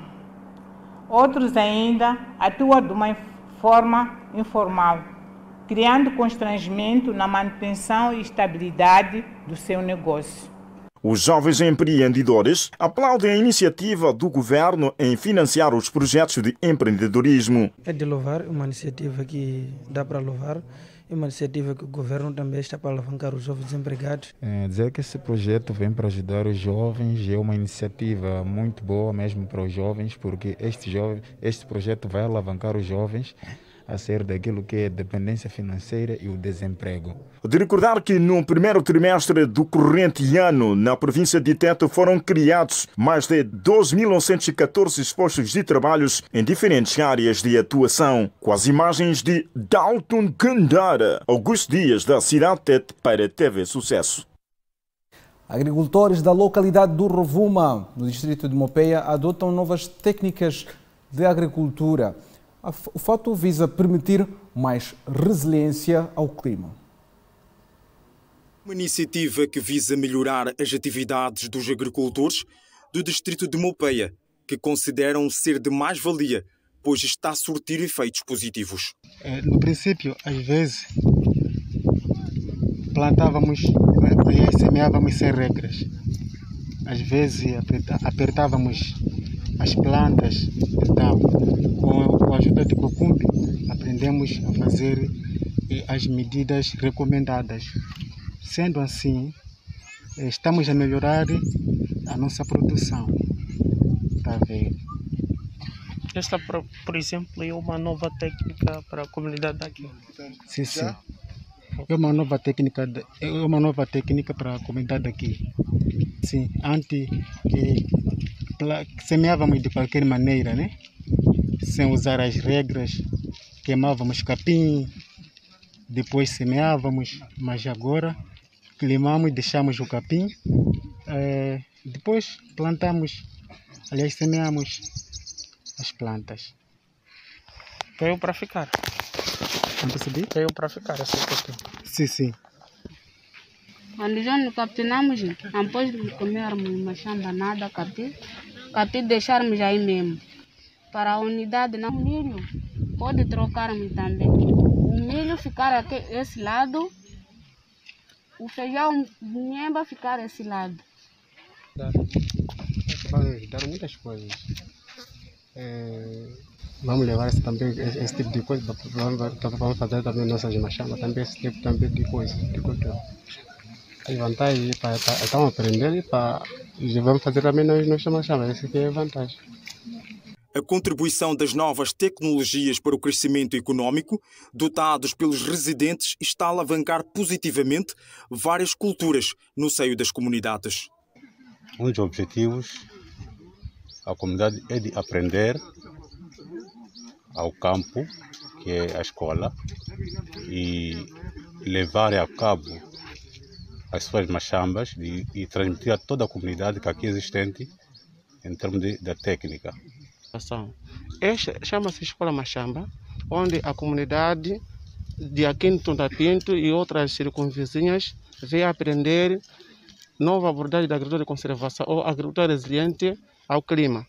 Outros ainda atuam de uma forma informal, criando constrangimento na manutenção e estabilidade do seu negócio. Os jovens empreendedores aplaudem a iniciativa do governo em financiar os projetos de empreendedorismo. É de louvar, uma iniciativa que dá para louvar. É uma iniciativa que o governo também está para alavancar os jovens desempregados. Dizer que esse projeto vem para ajudar os jovens é uma iniciativa muito boa mesmo para os jovens, porque este projeto vai alavancar os jovens a sair daquilo que é a dependência financeira e o desemprego. De recordar que no primeiro trimestre do corrente ano, na província de Tete, foram criados mais de 12.914 postos de trabalho em diferentes áreas de atuação. Com as imagens de Dalton Gandara, Augusto Dias, da cidade de Tete, para TV Sucesso. Agricultores da localidade do Rovuma, no distrito de Mopeia, adotam novas técnicas de agricultura. O fato visa permitir mais resiliência ao clima. Uma iniciativa que visa melhorar as atividades dos agricultores do distrito de Mopeia, que consideram ser de mais-valia, pois está a surtir efeitos positivos. No princípio, às vezes, plantávamos e semeávamos sem regras. Às vezes, apertávamos as plantas. Então, com a ajuda de Cocumbi, aprendemos a fazer as medidas recomendadas. Sendo assim, estamos a melhorar a nossa produção. Está a ver? Esta, por exemplo, é uma nova técnica para a comunidade daqui. Sim, sim. É uma nova técnica para a comunidade daqui. Sim, antes semeávamos de qualquer maneira, né? Sem usar as regras, queimávamos capim, depois semeávamos, mas agora climamos e deixamos o capim, depois plantamos, aliás, semeamos as plantas. Veio para ficar. Não percebi? Veio para ficar essa questão. Sim, sim. Quando já nos capinamos, depois de comermos uma chamba nada, capim deixarmos aí mesmo. Para a unidade, não, o milho pode trocarmos também. O milho ficar aqui, esse lado, o feijão, nhemba ficar esse lado. Dar muitas coisas. Vamos levar esse tipo de coisa, vamos fazer também nossas machambas, também esse tipo também de coisa, de cultura. As vantagens, estamos aprendendo e vamos fazer também nossas machambas, essa aqui é a vantagem. A contribuição das novas tecnologias para o crescimento econômico, dotados pelos residentes, está a alavancar positivamente várias culturas no seio das comunidades. Um dos objetivos da comunidade é de aprender ao campo, que é a escola, e levar a cabo as suas machambas e transmitir a toda a comunidade que aqui é existente em termos da técnica. Esta chama-se Escola Machamba, onde a comunidade de Aquinto da Pinto e outras circunvizinhas vem aprender nova abordagem da agricultura de conservação ou agricultura resiliente ao clima.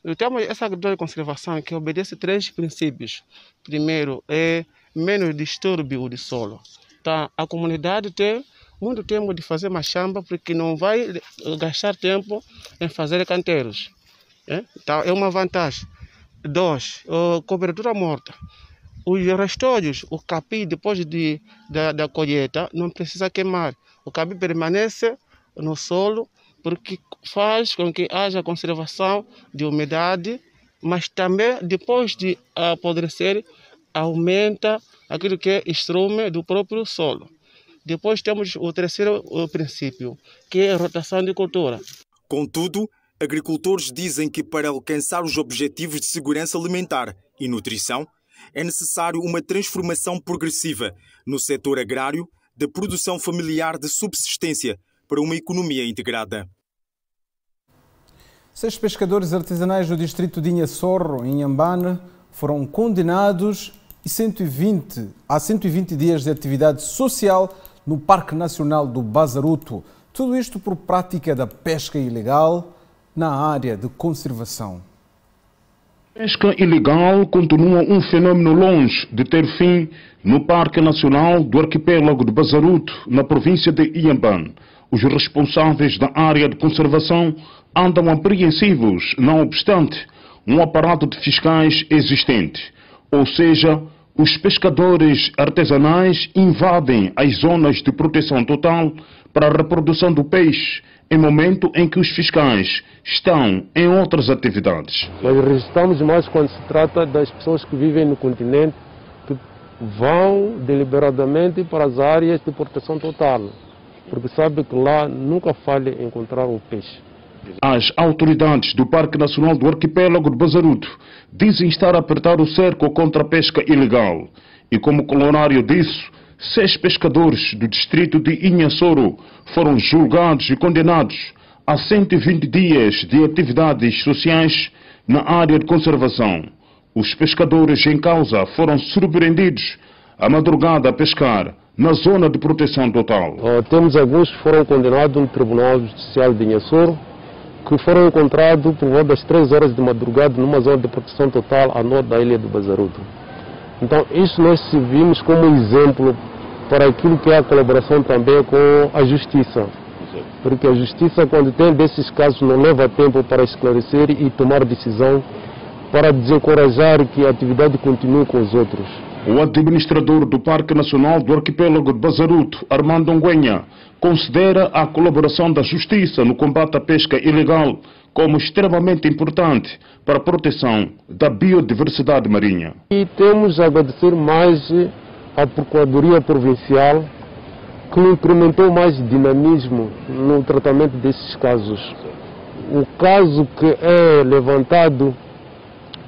E temos essa agricultura de conservação que obedece 3 princípios. Primeiro é menos distúrbio do solo. Tá? A comunidade tem muito tempo de fazer machamba porque não vai gastar tempo em fazer canteiros. Então, é uma vantagem. 2, cobertura morta. Os restolhos, o capim, depois da colheita, não precisa queimar. O capim permanece no solo porque faz com que haja conservação de umidade, mas também, depois de apodrecer, aumenta aquilo que é estrume do próprio solo. Depois temos o terceiro princípio, que é a rotação de cultura. Contudo, agricultores dizem que para alcançar os objetivos de segurança alimentar e nutrição, é necessário uma transformação progressiva no setor agrário da produção familiar de subsistência para uma economia integrada. 6 pescadores artesanais do distrito de Inhasorro, em Inhambane, foram condenados a 120 dias de atividade social no Parque Nacional do Bazaruto. Tudo isto por prática da pesca ilegal na área de conservação. A pesca ilegal continua um fenômeno longe de ter fim no Parque Nacional do Arquipélago de Bazaruto, na província de Inhambane. Os responsáveis da área de conservação andam apreensivos, não obstante um aparato de fiscais existente. Ou seja, os pescadores artesanais invadem as zonas de proteção total para a reprodução do peixe, em momento em que os fiscais estão em outras atividades. Nós registramos mais quando se trata das pessoas que vivem no continente, vão deliberadamente para as áreas de proteção total, porque sabe que lá nunca falha encontrar o peixe. As autoridades do Parque Nacional do Arquipélago de Bazaruto dizem estar a apertar o cerco contra a pesca ilegal. E como coronário disso, 6 pescadores do distrito de Inhassoro foram julgados e condenados a 120 dias de atividades sociais na área de conservação. Os pescadores em causa foram surpreendidos à madrugada a pescar na zona de proteção total. Temos alguns que foram condenados no Tribunal Judicial de Inhassoro, que foram encontrados por volta das 3 horas de madrugada numa zona de proteção total a norte da ilha do Bazaruto. Então, isso nós servimos como exemplo para aquilo que é a colaboração também com a Justiça. Porque a Justiça, quando tem desses casos, não leva tempo para esclarecer e tomar decisão para desencorajar que a atividade continue com os outros. O administrador do Parque Nacional do Arquipélago de Bazaruto, Armando Nguenha, considera a colaboração da Justiça no combate à pesca ilegal como extremamente importante para a proteção da biodiversidade marinha. E temos a agradecer mais à Procuradoria Provincial, que incrementou mais dinamismo no tratamento desses casos. O caso que é levantado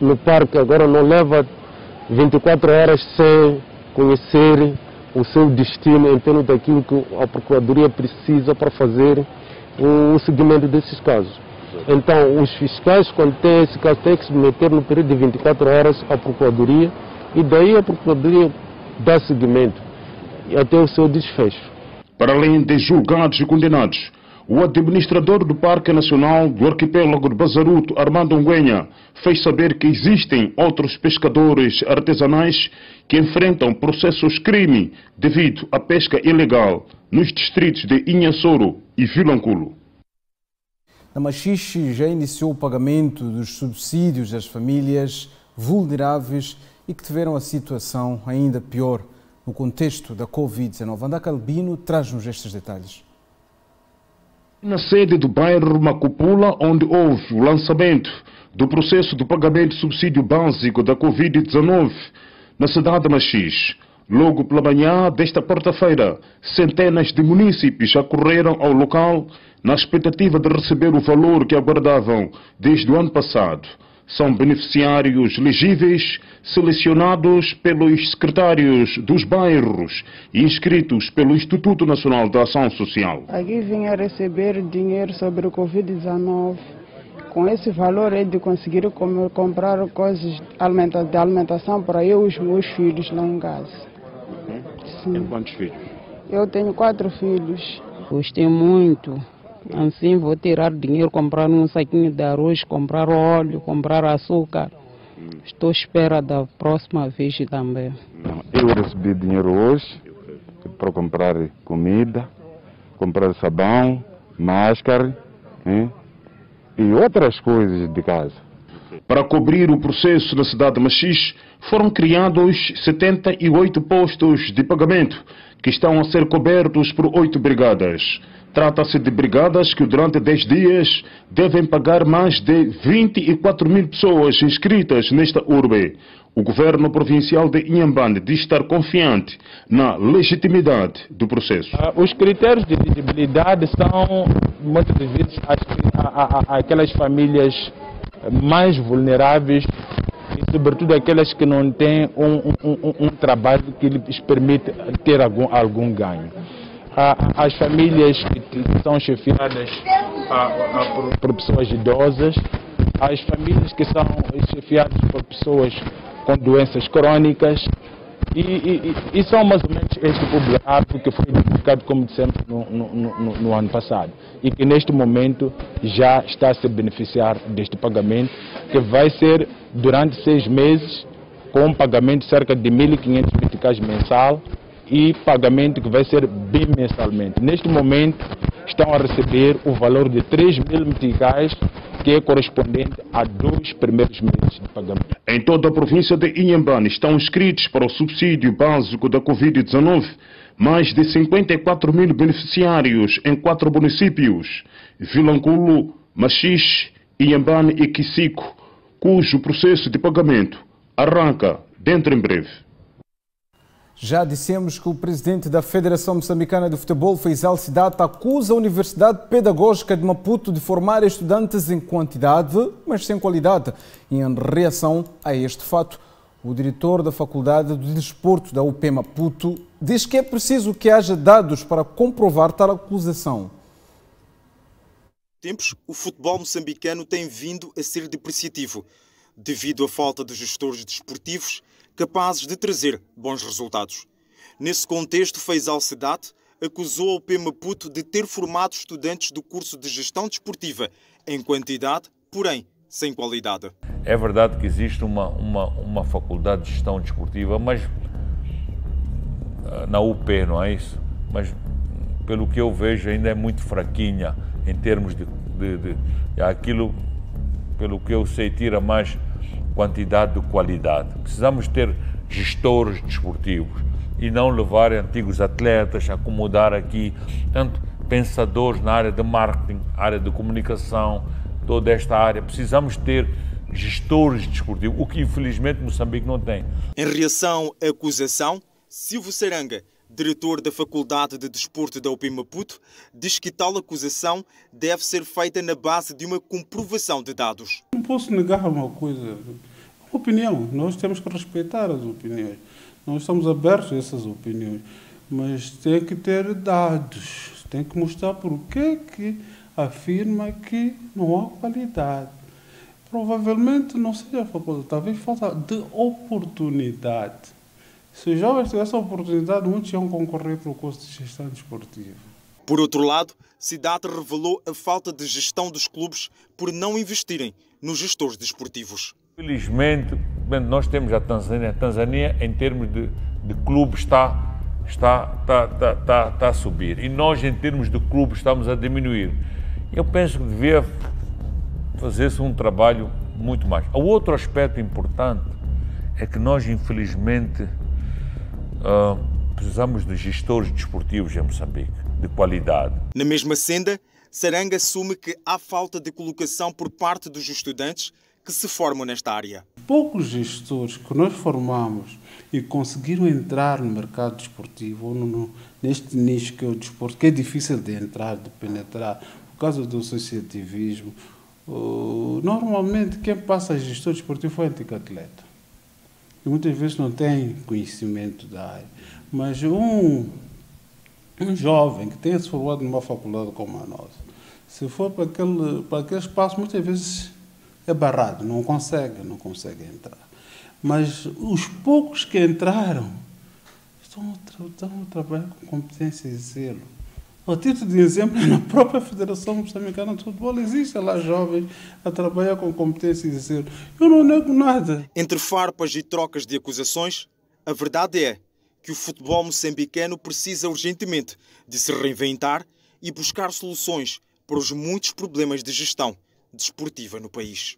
no parque agora não leva 24 horas sem conhecer o seu destino em termos daquilo que a Procuradoria precisa para fazer o seguimento desses casos. Então, os fiscais, quando tem esse caso, têm que se submeter no período de 24 horas à Procuradoria e daí a Procuradoria dá seguimento até o seu desfecho. Para além de julgados e condenados, o administrador do Parque Nacional do Arquipélago de Bazaruto, Armando Nguenha, fez saber que existem outros pescadores artesanais que enfrentam processos crime devido à pesca ilegal nos distritos de Inhassoro e Vilanculo. A Machixe já iniciou o pagamento dos subsídios às famílias vulneráveis e que tiveram a situação ainda pior no contexto da Covid-19. Andaca Albino traz-nos estes detalhes. Na sede do bairro Macupula, onde houve o lançamento do processo de pagamento de subsídio básico da Covid-19 na cidade de Machixe. Logo pela manhã desta quarta-feira, centenas de munícipes acorreram ao local na expectativa de receber o valor que aguardavam desde o ano passado. São beneficiários elegíveis selecionados pelos secretários dos bairros e inscritos pelo Instituto Nacional de Ação Social. Aqui vim a receber dinheiro sobre o Covid-19. Com esse valor é de conseguir comprar coisas de alimentação para eu e os meus filhos lá em casa. Sim. Tem quantos filhos? Eu tenho 4 filhos. Gostei muito. Assim vou tirar dinheiro, comprar um saquinho de arroz, comprar óleo, comprar açúcar. Estou à espera da próxima vez também. Eu recebi dinheiro hoje para comprar comida, comprar sabão, máscara e outras coisas de casa. Para cobrir o processo na cidade de Machixe, foram criados 78 postos de pagamento que estão a ser cobertos por 8 brigadas. Trata-se de brigadas que durante 10 dias devem pagar mais de 24 mil pessoas inscritas nesta urbe. O governo provincial de Inhambane diz estar confiante na legitimidade do processo. Os critérios de elegibilidade são muitas vezes aquelas famílias mais vulneráveis e sobretudo aquelas que não têm um trabalho que lhes permite ter algum ganho. As famílias que são chefiadas por pessoas idosas, as famílias que são chefiadas por pessoas com doenças crônicas e são mais ou menos este público que foi identificado, como dissemos, no ano passado e que neste momento já está a se beneficiar deste pagamento, que vai ser durante 6 meses com um pagamento de cerca de 1.500 meticais mensal e pagamento que vai ser bimensalmente. Neste momento estão a receber o valor de 3.000 meticais, que é correspondente a 2 primeiros meses de pagamento. Em toda a província de Inhambane estão inscritos para o subsídio básico da Covid-19 mais de 54 mil beneficiários em 4 municípios: Vilanculo, Machixe, Inhambane e Quisico, cujo processo de pagamento arranca dentro em breve. Já dissemos que o presidente da Federação Moçambicana de Futebol, Faisal Sidata, acusa a Universidade Pedagógica de Maputo de formar estudantes em quantidade, mas sem qualidade. E em reação a este fato, o diretor da Faculdade de Desporto da UP Maputo diz que é preciso que haja dados para comprovar tal acusação. Tempos, o futebol moçambicano tem vindo a ser depreciativo, devido à falta de gestores desportivos capazes de trazer bons resultados. Nesse contexto, Faisal Sidata acusou a UP Maputo de ter formado estudantes do curso de gestão desportiva em quantidade, porém sem qualidade. É verdade que existe uma faculdade de gestão desportiva, mas na UP, não é isso? Mas pelo que eu vejo ainda é muito fraquinha em termos de aquilo, pelo que eu sei, tira mais quantidade do que qualidade. Precisamos ter gestores desportivos e não levar antigos atletas, acomodar aqui, tanto pensadores na área de marketing, área de comunicação, toda esta área. Precisamos ter gestores desportivos, o que infelizmente Moçambique não tem. Em reação à acusação, Silvio Saranga, diretor da Faculdade de Desporto da UP Maputo, diz que tal acusação deve ser feita na base de uma comprovação de dados. Não posso negar uma coisa, uma opinião. Nós temos que respeitar as opiniões. Nós estamos abertos a essas opiniões, mas tem que ter dados. Tem que mostrar por que afirma que não há qualidade. Provavelmente não seja faculdade, talvez falta de oportunidade. Se os jovens tivessem oportunidade, muitos iam concorrer para o curso de gestão desportiva. Por outro lado, Sidata revelou a falta de gestão dos clubes por não investirem nos gestores desportivos. Felizmente, nós temos a Tanzânia. A Tanzânia, em termos de clubes, está a subir. E nós, em termos de clubes, estamos a diminuir. Eu penso que devia fazer-se um trabalho muito mais. O outro aspecto importante é que nós, infelizmente, precisamos de gestores desportivos em Moçambique, de qualidade. Na mesma senda, Saranga assume que há falta de colocação por parte dos estudantes que se formam nesta área. Poucos gestores que nós formamos e conseguiram entrar no mercado desportivo, ou neste nicho que é o desporto, que é difícil de entrar, de penetrar, por causa do associativismo. Normalmente, quem passa a gestor desportivo é antigo atleta. E muitas vezes não tem conhecimento da área. Mas um jovem que tenha se formado numa faculdade como a nossa, se for para aquele espaço, muitas vezes é barrado, não consegue entrar. Mas os poucos que entraram estão a trabalhar com competência e zelo. A título de exemplo, na própria Federação Moçambicana de Futebol existe lá jovens a trabalhar com competência e zelo. Eu não nego nada. Entre farpas e trocas de acusações, a verdade é que o futebol moçambicano precisa urgentemente de se reinventar e buscar soluções para os muitos problemas de gestão desportiva no país.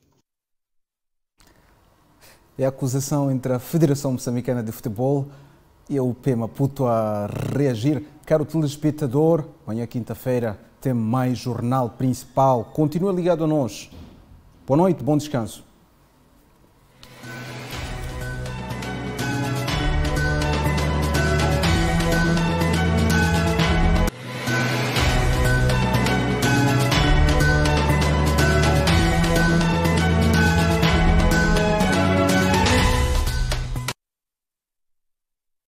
É a acusação entre a Federação Moçambicana de Futebol e a UP Maputo a reagir. Caro telespectador, amanhã quinta-feira tem mais Jornal Principal. Continua ligado a nós. Boa noite, bom descanso.